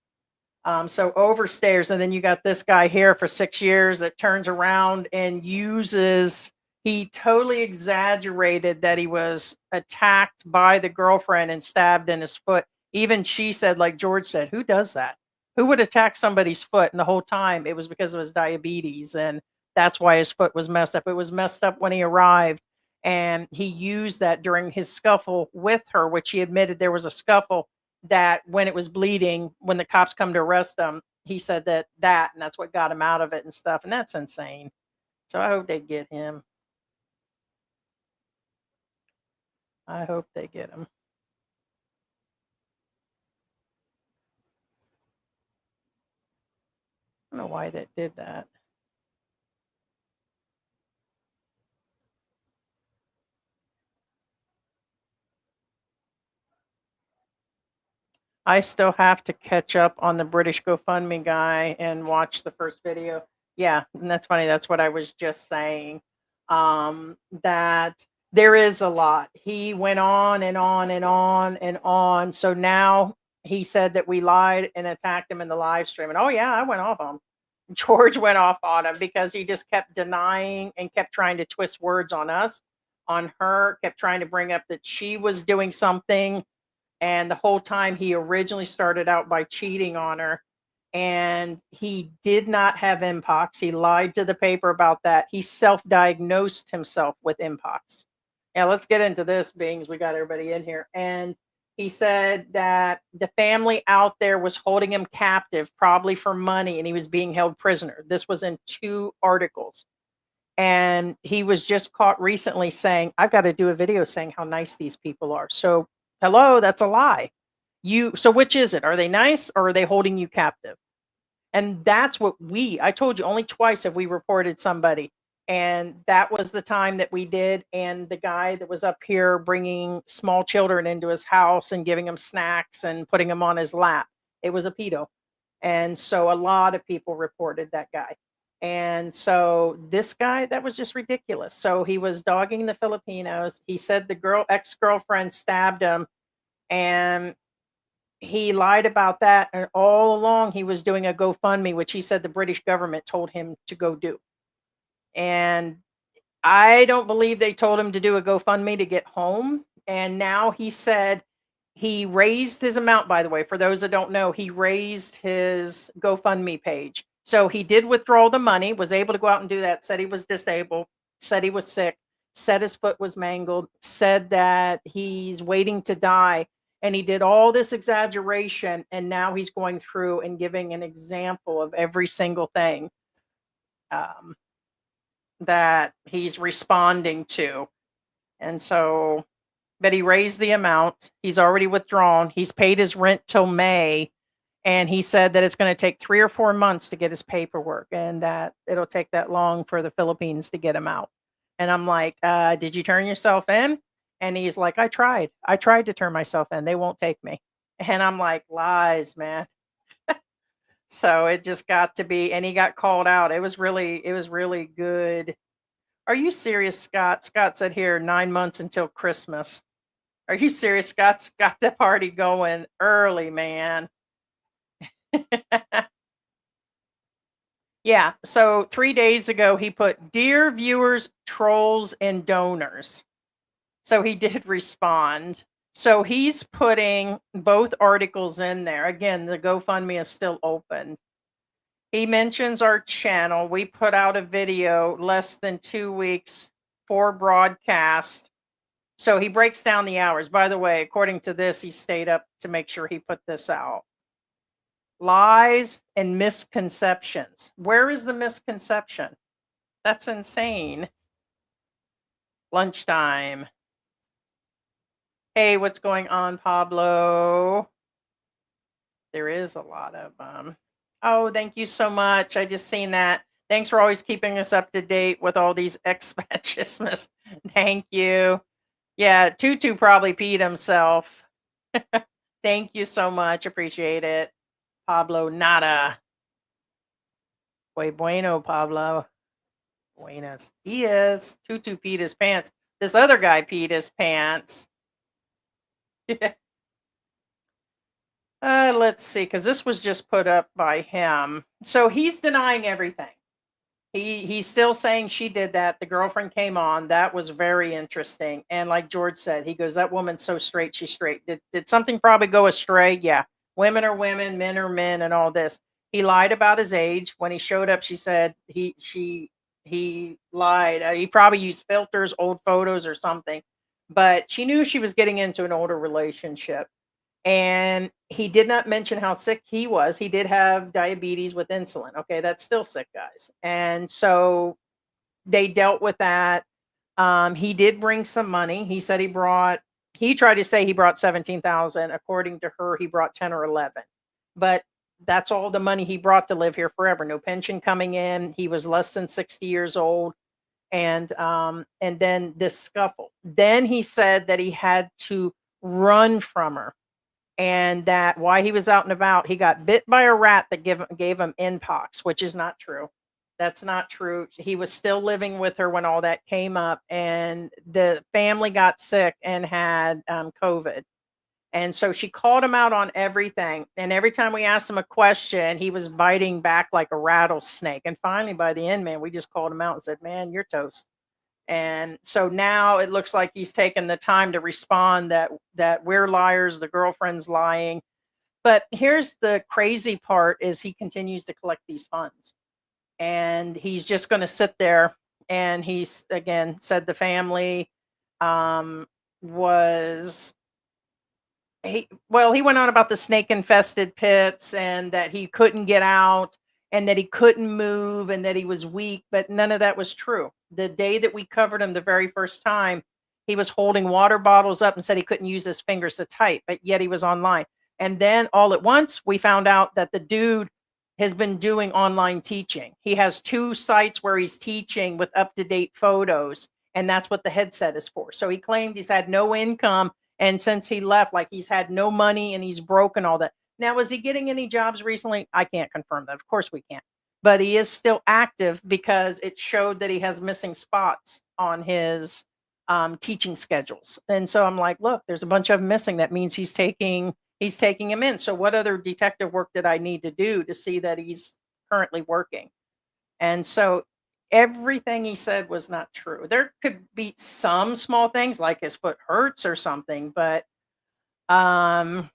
overstairs, and then you got this guy here for 6 years that turns around and he totally exaggerated that he was attacked by the girlfriend and stabbed in his foot. Even she said, like George said, who does that? Who would attack somebody's foot? And the whole time it was because of his diabetes, and that's why his foot was messed up. It was messed up when he arrived, and he used that during his scuffle with her, which he admitted there was a scuffle, that when it was bleeding, when the cops come to arrest him, he said and that's what got him out of it and stuff. And that's insane. So I hope they get him. I hope they get him. I don't know why they did that. I still have to catch up on the British GoFundMe guy and watch the first video. Yeah, and that's funny. That's what I was just saying. That There is a lot. He went on and on and on and on. So now he said that we lied and attacked him in the live stream. And oh yeah, I went off on him. George went off on him because he just kept denying and kept trying to twist words on us, on her, kept trying to bring up that she was doing something. And the whole time he originally started out by cheating on her. And he did not have Mpox. He lied to the paper about that. He self-diagnosed himself with Mpox. Now let's get into this, beings we got everybody in here. And he said that the family out there was holding him captive, probably for money, and he was being held prisoner. This was in 2 articles. And he was just caught recently saying, I've got to do a video saying how nice these people are. So, hello, that's a lie. So which is it? Are they nice or are they holding you captive? And that's what I told you, only twice have we reported somebody. And that was the time that we did. And the guy that was up here bringing small children into his house and giving them snacks and putting them on his lap, it was a pedo. And so a lot of people reported that guy. And so this guy, that was just ridiculous. So he was dogging the Filipinos. He said the ex-girlfriend stabbed him, and he lied about that. And all along he was doing a GoFundMe, which he said the British government told him to go do. And I don't believe they told him to do a GoFundMe to get home. And now he said he raised his amount, by the way, for those that don't know, he raised his GoFundMe page. So he did withdraw the money, was able to go out and do that, said he was disabled, said he was sick, said his foot was mangled, said that he's waiting to die. And he did all this exaggeration. And now he's going through and giving an example of every single thing that he's responding to. And so, but he raised the amount. He's already withdrawn. He's paid his rent till May. And he said that it's going to take 3 or 4 months to get his paperwork, and that it'll take that long for the Philippines to get him out. And I'm like, did you turn yourself in? And he's like, I tried to turn myself in. They won't take me. And I'm like, lies, man. So it just got to be, and he got called out. It was really good. Are you serious, Scott? Scott said here, 9 months until Christmas. Are you serious? Scott's got the party going early, man. Yeah. So 3 days ago, he put, dear viewers, trolls, and donors. So he did respond. So he's putting both articles in there. Again, the GoFundMe is still open. He mentions our channel. We put out a video less than 2 weeks for broadcast. So he breaks down the hours. By the way, according to this, he stayed up to make sure he put this out. Lies and misconceptions. Where is the misconception? That's insane. Lunchtime. Hey, what's going on, Pablo? There is a lot of oh, thank you so much. I just seen that. Thanks for always keeping us up to date with all these expat. Thank you. Yeah, Tutu probably peed himself. Thank you so much. Appreciate it. Pablo Nada. Muy bueno, Pablo. Buenos dias. Tutu peed his pants. This other guy peed his pants. Let's see, because this was just put up by him. So he's denying everything. He's still saying she did that. The girlfriend came on. That was very interesting. And like George said, he goes, that woman's so straight, she's straight. Did something probably go astray? Yeah. Women are women, men are men, and all this. He lied about his age. When he showed up, she said he lied. He probably used filters, old photos or something. But she knew she was getting into an older relationship. And he did not mention how sick he was. He did have diabetes with insulin. Okay, that's still sick, guys. And so they dealt with that. He did bring some money. He said he tried to say he brought 17,000. According to her, he brought 10 or 11. But that's all the money he brought to live here forever. No pension coming in. He was less than 60 years old. And then this scuffle. Then he said that he had to run from her. And that while he was out and about, he got bit by a rat that gave him Mpox, which is not true. That's not true. He was still living with her when all that came up, and the family got sick and had COVID. And so she called him out on everything. And every time we asked him a question, he was biting back like a rattlesnake. And finally, by the end, man, we just called him out and said, "Man, you're toast." And so now it looks like he's taken the time to respond that we're liars, the girlfriend's lying. But here's the crazy part is he continues to collect these funds. And he's just going to sit there, and he's again said the family um was he went on about the snake infested pits and that he couldn't get out and that he couldn't move and that he was weak, but none of that was true. The day that we covered him the very first time, he was holding water bottles up and said he couldn't use his fingers to type, but yet he was online. And then all at once, we found out that the dude has been doing online teaching. He has 2 sites where he's teaching with up to date photos, and that's what the headset is for. So he claimed he's had no income, and since he left, like, he's had no money and he's broken all that. Now, was he getting any jobs recently? I can't confirm that. Of course we can't. But he is still active because it showed that he has missing spots on his teaching schedules. And so I'm like, look, there's a bunch of them missing. That means he's taking him in. So what other detective work did I need to do to see that he's currently working? And so everything he said was not true. There could be some small things like his foot hurts or something, but um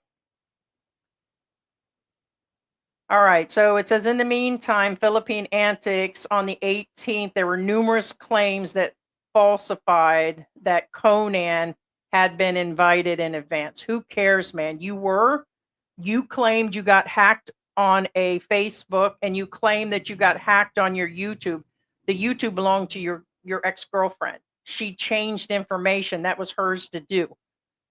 all right. So it says in the meantime, Philippine Antics on the 18th, there were numerous claims that falsified that Conan had been invited in advance. Who cares, man? You claimed you got hacked on a Facebook and you claimed that you got hacked on your YouTube. The YouTube belonged to your ex-girlfriend. She changed information that was hers to do.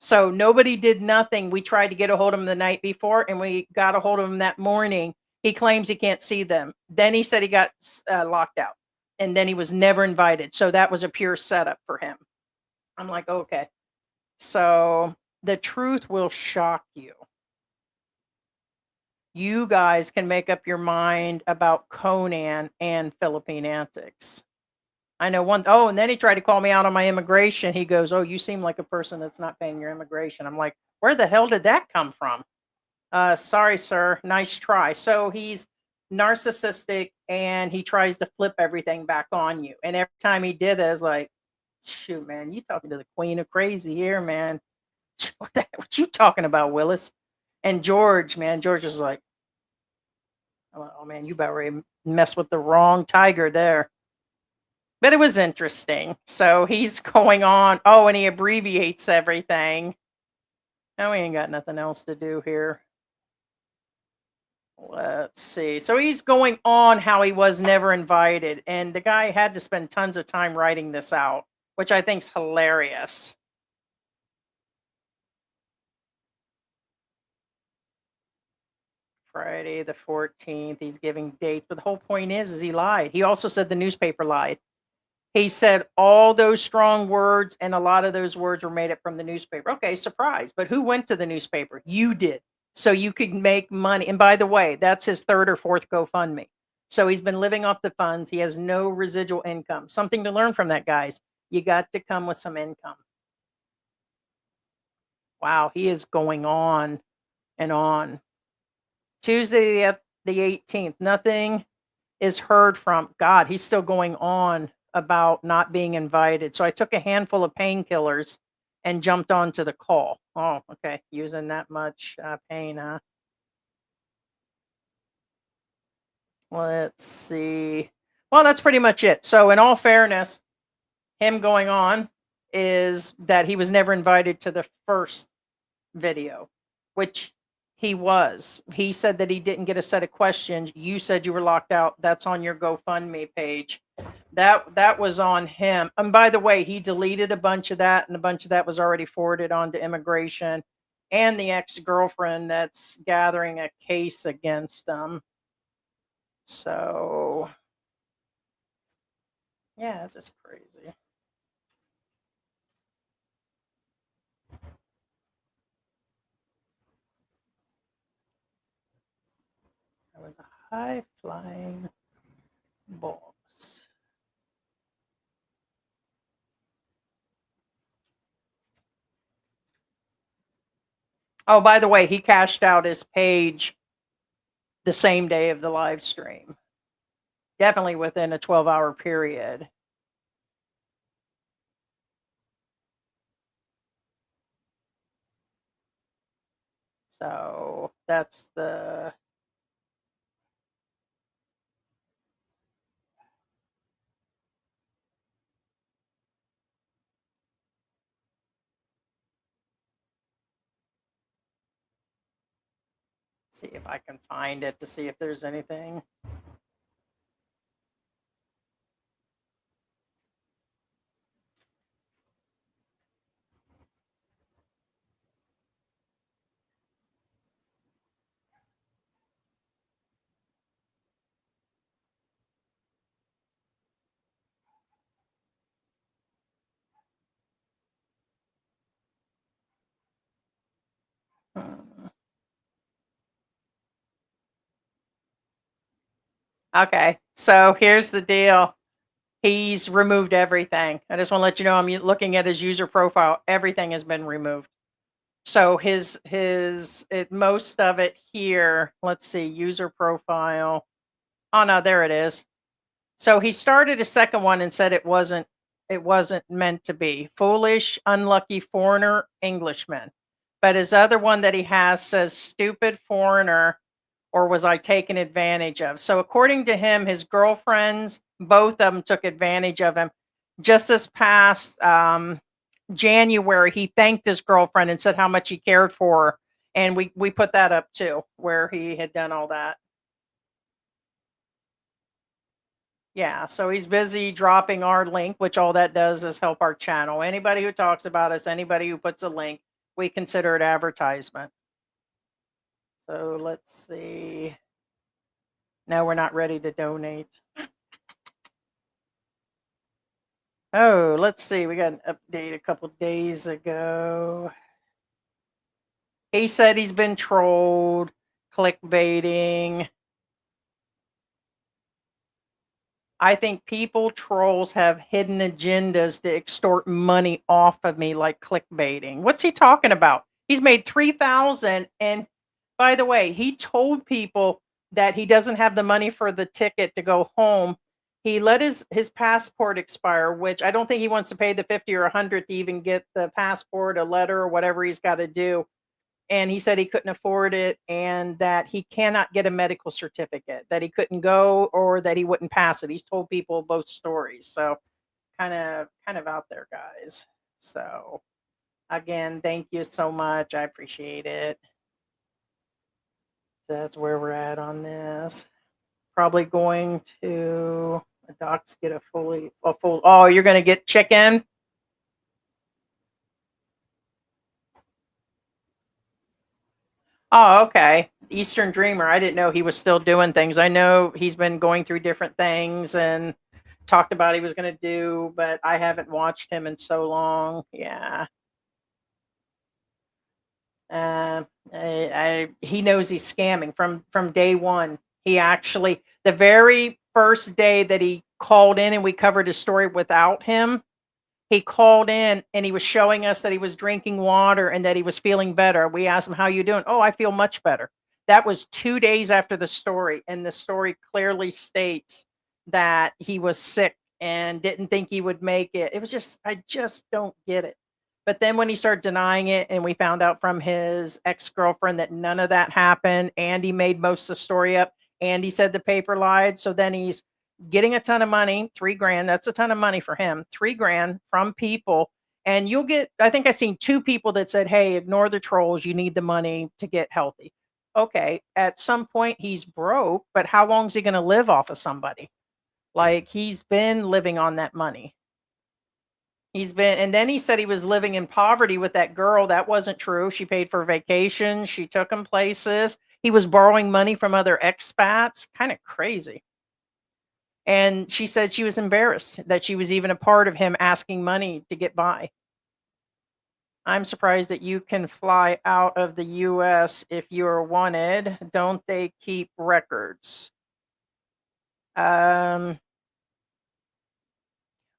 So nobody did nothing. We tried to get a hold of him the night before and we got a hold of him that morning. He claims he can't see them. Then he said he got locked out and then he was never invited. So that was a pure setup for him. I'm like, okay. So the truth will shock you. You guys can make up your mind about Conan and Philippine Antics. I know one. Oh, and then he tried to call me out on my immigration. He goes, "Oh, you seem like a person that's not paying your immigration." I'm like, "Where the hell did that come from?" Sorry, sir. Nice try. So he's narcissistic and he tries to flip everything back on you. And every time he did it, I was like, shoot, man, you talking to the queen of crazy here, man. What you talking about, Willis? And George, man, George was like, oh man, you about ready to mess with the wrong tiger there. But it was interesting. So he's going on. Oh, and he abbreviates everything. Now we ain't got nothing else to do here. Let's see. So he's going on how he was never invited. And the guy had to spend tons of time writing this out, which I think's hilarious. Friday the 14th. He's giving dates. But the whole point is he lied. He also said the newspaper lied. He said all those strong words, and a lot of those words were made up from the newspaper. Okay, surprise. But who went to the newspaper? You did. So you could make money. And by the way, that's his 3rd or 4th GoFundMe. So he's been living off the funds. He has no residual income. Something to learn from that, guys. You got to come with some income. Wow, he is going on and on. Tuesday the 18th, nothing is heard from. God, he's still going on about not being invited. So I took a handful of painkillers and jumped onto the call. Oh, okay. Using that much pain, huh? Let's see. Well, that's pretty much it. So, in all fairness, him going on is that he was never invited to the first video, which he was. He said that he didn't get a set of questions. You said you were locked out. That's on your GoFundMe page. That was on him. And by the way, he deleted a bunch of that, and a bunch of that was already forwarded on to immigration and the ex-girlfriend that's gathering a case against him. So yeah, it's just crazy. That was a high flying Boss. Oh, by the way, he cashed out his page the same day of the live stream. Definitely within a 12-hour period. So that's the see if I can find it to see if there's anything. Hmm. Okay, so here's the deal. He's removed everything. I just want to let you know I'm looking at his user profile. Everything has been removed. So most of it here. Let's see, user profile. Oh no, there it is. So he started a second one and said it wasn't meant to be. Foolish, unlucky foreigner, Englishman. But his other one that he has says stupid foreigner, or was I taken advantage of? So according to him, his girlfriends, both of them took advantage of him. Just this past January, he thanked his girlfriend and said how much he cared for her. And we put that up too, where he had done all that. Yeah, so he's busy dropping our link, which all that does is help our channel. Anybody who talks about us, anybody who puts a link, we consider it advertisement. So let's see. No, we're not ready to donate. Oh, let's see. We got an update a couple days ago. He said he's been trolled, clickbaiting. I think trolls have hidden agendas to extort money off of me, like clickbaiting. What's he talking about? He's made 3,000, and by the way, he told people that he doesn't have the money for the ticket to go home. He let his passport expire, which I don't think he wants to pay the 50 or 100 to even get the passport, a letter, or whatever he's got to do. And he said he couldn't afford it and that he cannot get a medical certificate, that he couldn't go or that he wouldn't pass it. He's told people both stories. So kind of out there, guys. So again, thank you so much. I appreciate it. That's where we're at on this. Probably going to docs get a full oh, you're gonna get chicken? Oh, okay. Eastern Dreamer. I didn't know he was still doing things. I know he's been going through different things and talked about he was going to do, but I haven't watched him in so long. Yeah. He knows he's scamming from day one. He actually, the very first day that he called in and we covered his story without him, he called in and he was showing us that he was drinking water and that he was feeling better. We asked him, "How you doing?" "Oh, I feel much better." That was 2 days after the story, and the story clearly states that he was sick and didn't think he would make it. It was just I just don't get it. But then when he started denying it and we found out from his ex-girlfriend that none of that happened and he made most of the story up and he said the paper lied, so then he's getting a ton of money, 3 grand. That's a ton of money for him. 3 grand from people. And you'll get, I think I seen 2 people that said, "Hey, ignore the trolls. You need the money to get healthy." Okay. At some point he's broke, but how long is he going to live off of somebody? Like he's been living on that money. And then he said he was living in poverty with that girl. That wasn't true. She paid for vacations. She took him places. He was borrowing money from other expats. Kind of crazy. And she said she was embarrassed that she was even a part of him asking money to get by. I'm surprised that you can fly out of the US if you are wanted. Don't they keep records? Um,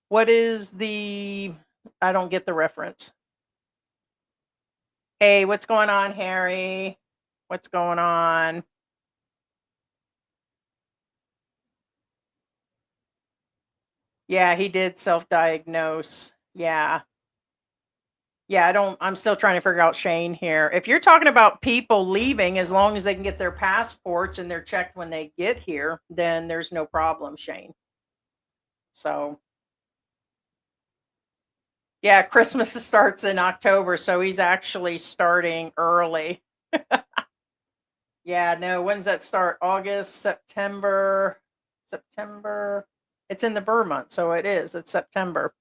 what is the? I don't get the reference. Hey, what's going on, Harry? What's going on? Yeah, he did self-diagnose. Yeah. Yeah, I'm still trying to figure out Shane here. If you're talking about people leaving, as long as they can get their passports and they're checked when they get here, then there's no problem, Shane. So, yeah, Christmas starts in October, so he's actually starting early. Yeah, no, when's that start? August, September, September. It's in the Burr month, so it is. It's September.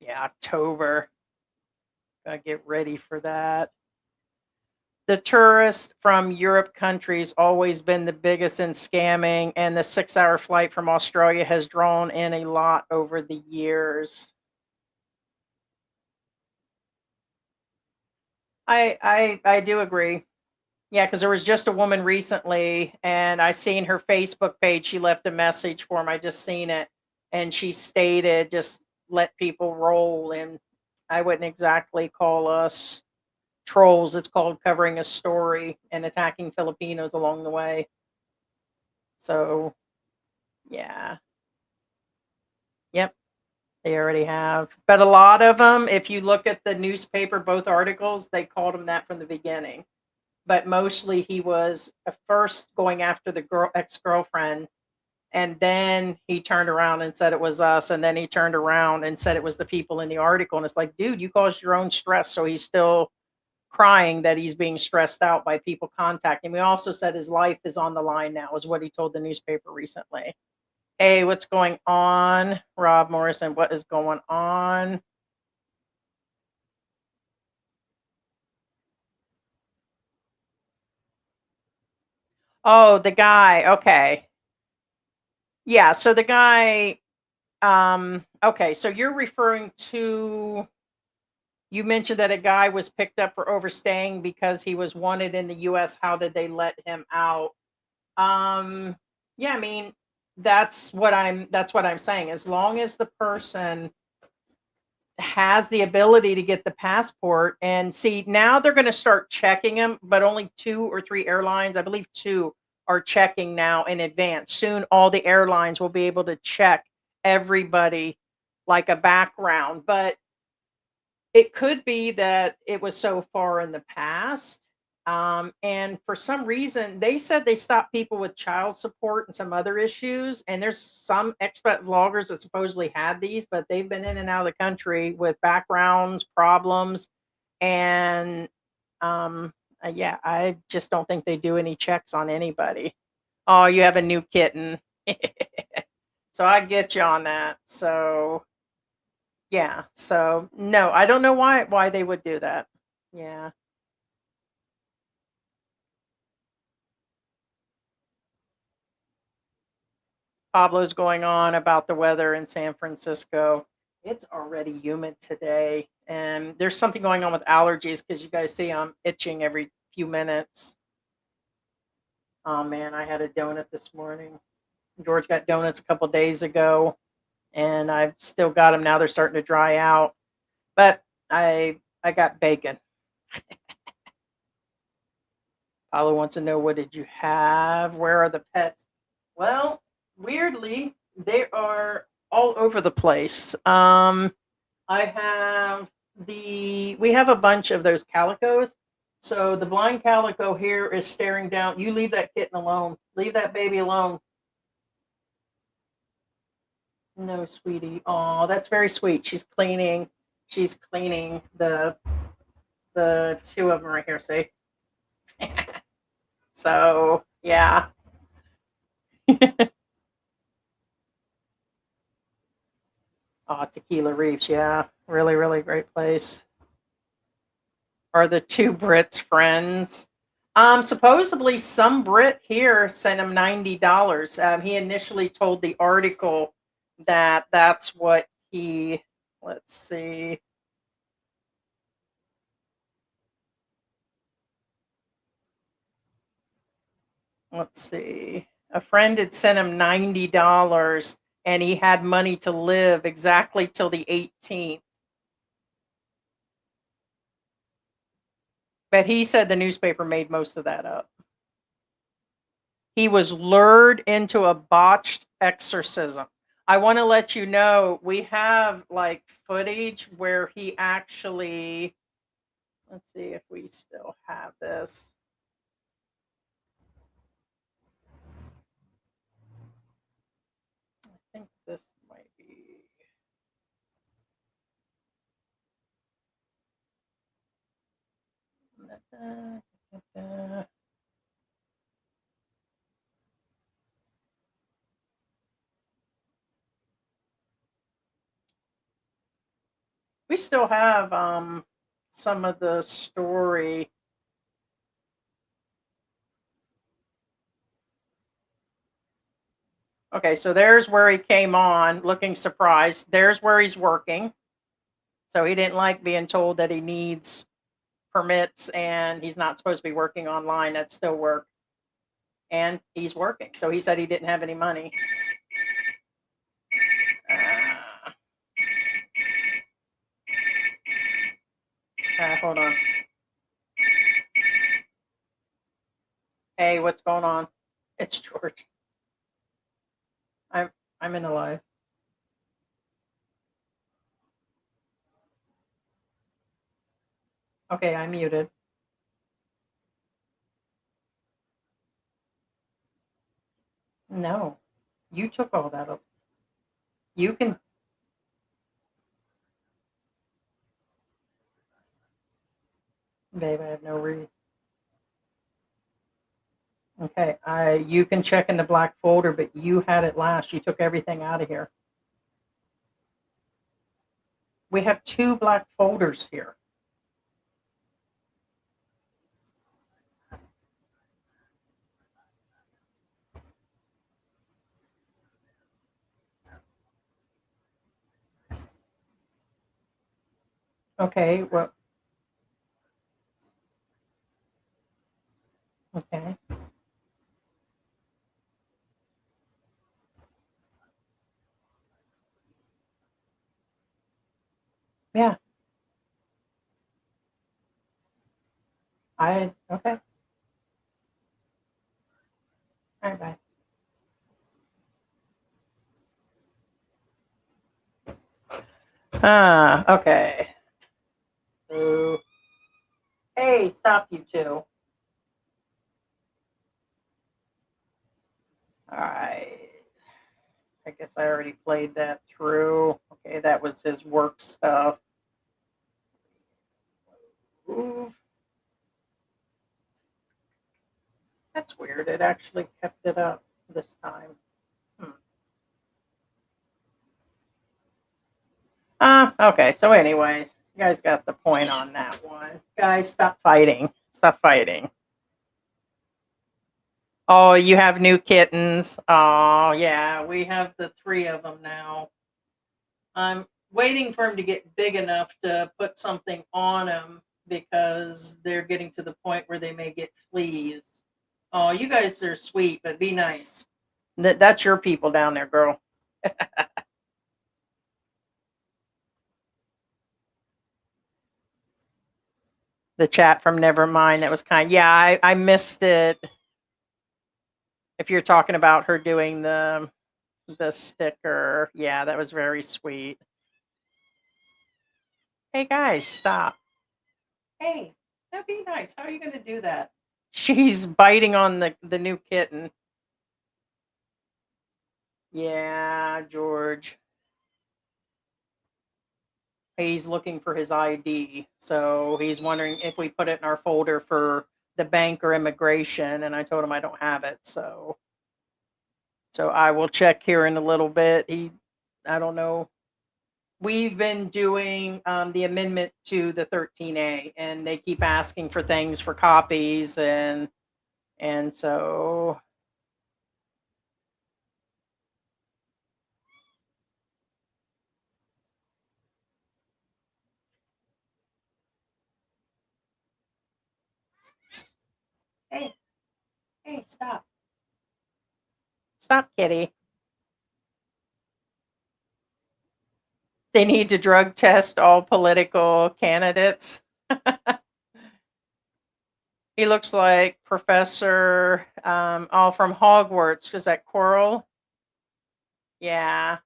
Yeah, October. Gotta get ready for that. The tourists from Europe countries always been the biggest in scamming, and the 6-hour flight from Australia has drawn in a lot over the years. I do agree. Yeah, because there was just a woman recently, and I seen her Facebook page. She left a message for him. I just seen it, and she stated, "Just let people roll." And I wouldn't exactly call us trolls. It's called covering a story and attacking Filipinos along the way. So yeah, yep, they already have. But a lot of them, if you look at the newspaper, both articles, they called him that from the beginning. But mostly he was at first going after the ex-girlfriend, and then he turned around and said it was us, and then he turned around and said it was the people in the article. And it's like, dude, you caused your own stress. So he's still crying that he's being stressed out by people contacting him. He also said his life is on the line now, is what he told the newspaper recently. Hey, what's going on? Rob Morrison, what is going on? Oh, the guy. Okay. Yeah, so the guy, okay, so you're referring to, you mentioned that a guy was picked up for overstaying because he was wanted in the US. How did they let him out? Um, yeah, I mean, that's what I'm saying. As long as the person has the ability to get the passport, and see, now they're going to start checking them, but only 2 or 3 airlines, I believe 2, are checking now in advance. Soon all the airlines will be able to check everybody like a background, but it could be that it was so far in the past. And for some reason, they said they stopped people with child support and some other issues. And there's some expat vloggers that supposedly had these, but they've been in and out of the country with backgrounds, problems. And yeah, I just don't think they do any checks on anybody. Oh, you have a new kitten. So I get you on that. So yeah, so no, I don't know why they would do that. Yeah. Pablo's going on about the weather in San Francisco. It's already humid today, and there's something going on with allergies because you guys see I'm itching every few minutes. Oh man, I had a donut this morning. George got donuts a couple days ago, and I've still got them now. They're starting to dry out, but I got bacon. Paula wants to know, what did you have? Where are the pets? Well, weirdly, they are all over the place. I have we have a bunch of those calicos. So the blind calico here is staring down. You leave that kitten alone. Leave that baby alone. No, sweetie. Oh, that's very sweet. She's cleaning. She's cleaning the 2 of them right here. See. So yeah. Oh, Tequila Reefs, yeah. Really, really great place. Are the 2 Brits friends? Supposedly some Brit here sent him $90. He initially told the article that that's what he, let's see. Let's see. A friend had sent him $90 and he had money to live exactly till the 18th. But he said the newspaper made most of that up. He was lured into a botched exorcism. I want to let you know we have like footage where he actually, let's see if we still have this. I think this might be. We still have some of the story. Okay, so there's where he came on looking surprised. There's where he's working. So he didn't like being told that he needs permits and he's not supposed to be working online. That's still work. And he's working. So he said he didn't have any money. Hold on. Hey, what's going on? It's George. I'm in a live. Okay, I'm muted. No, you took all that up. You can, babe. I have no reason. Okay, you can check in the black folder, but you had it last. You took everything out of here. We have 2 black folders here. Okay, well, okay. Yeah, okay. All right, bye. Okay. So, hey, stop you 2. All right. I guess I already played that through. Okay, that was his work stuff. Move. That's weird. It actually kept it up this time. Okay. So, anyways, you guys got the point on that one. Guys, stop fighting. Stop fighting. Oh, you have new kittens. Oh, yeah. We have the 3 of them now. I'm waiting for them to get big enough to put something on them because they're getting to the point where they may get fleas. Oh, you guys are sweet, but be nice. That's your people down there, girl. The chat from Nevermind, that was kind. Yeah, I missed it. If you're talking about her doing the sticker, yeah, that was very sweet. Hey guys, stop. Hey, that'd be nice. How are you going to do that? She's biting on the new kitten. Yeah, George. He's looking for his ID. So he's wondering if we put it in our folder for the bank or immigration. And I told him I don't have it. So I will check here in a little bit. I don't know. We've been doing the amendment to the 13A, and they keep asking for things for copies, and so hey, stop. Stop, kitty. They need to drug test all political candidates. He looks like Professor, all from Hogwarts. Is that Coral? Yeah.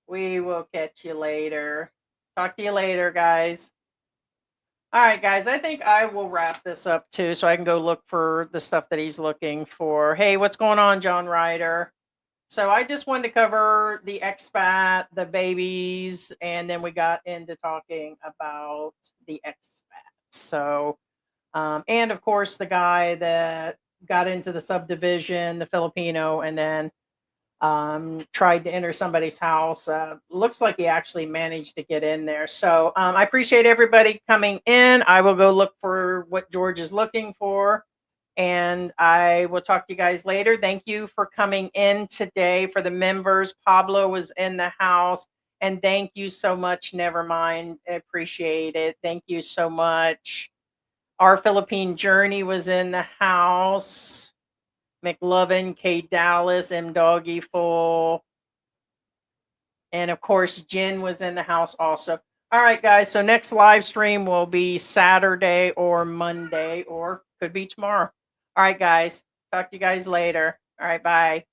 We will catch you later. Talk to you later, guys. All right, guys, I think I will wrap this up too so I can go look for the stuff that he's looking for. Hey, what's going on, John Ryder? So I just wanted to cover the expat, the babies, and then we got into talking about the expats. So, and of course, the guy that got into the subdivision, the Filipino, and then tried to enter somebody's house. Looks like he actually managed to get in there. So I appreciate everybody coming in. I will go look for what George is looking for. And I will talk to you guys later. Thank you for coming in today. For the members, Pablo was in the house. And thank you so much. Nevermind. I appreciate it. Thank you so much. Our Philippine Journey was in the house. McLovin, K. Dallas, M. Doggy Full. And of course, Jen was in the house also. All right, guys. So next live stream will be Saturday or Monday, or could be tomorrow. All right, guys. Talk to you guys later. All right, bye.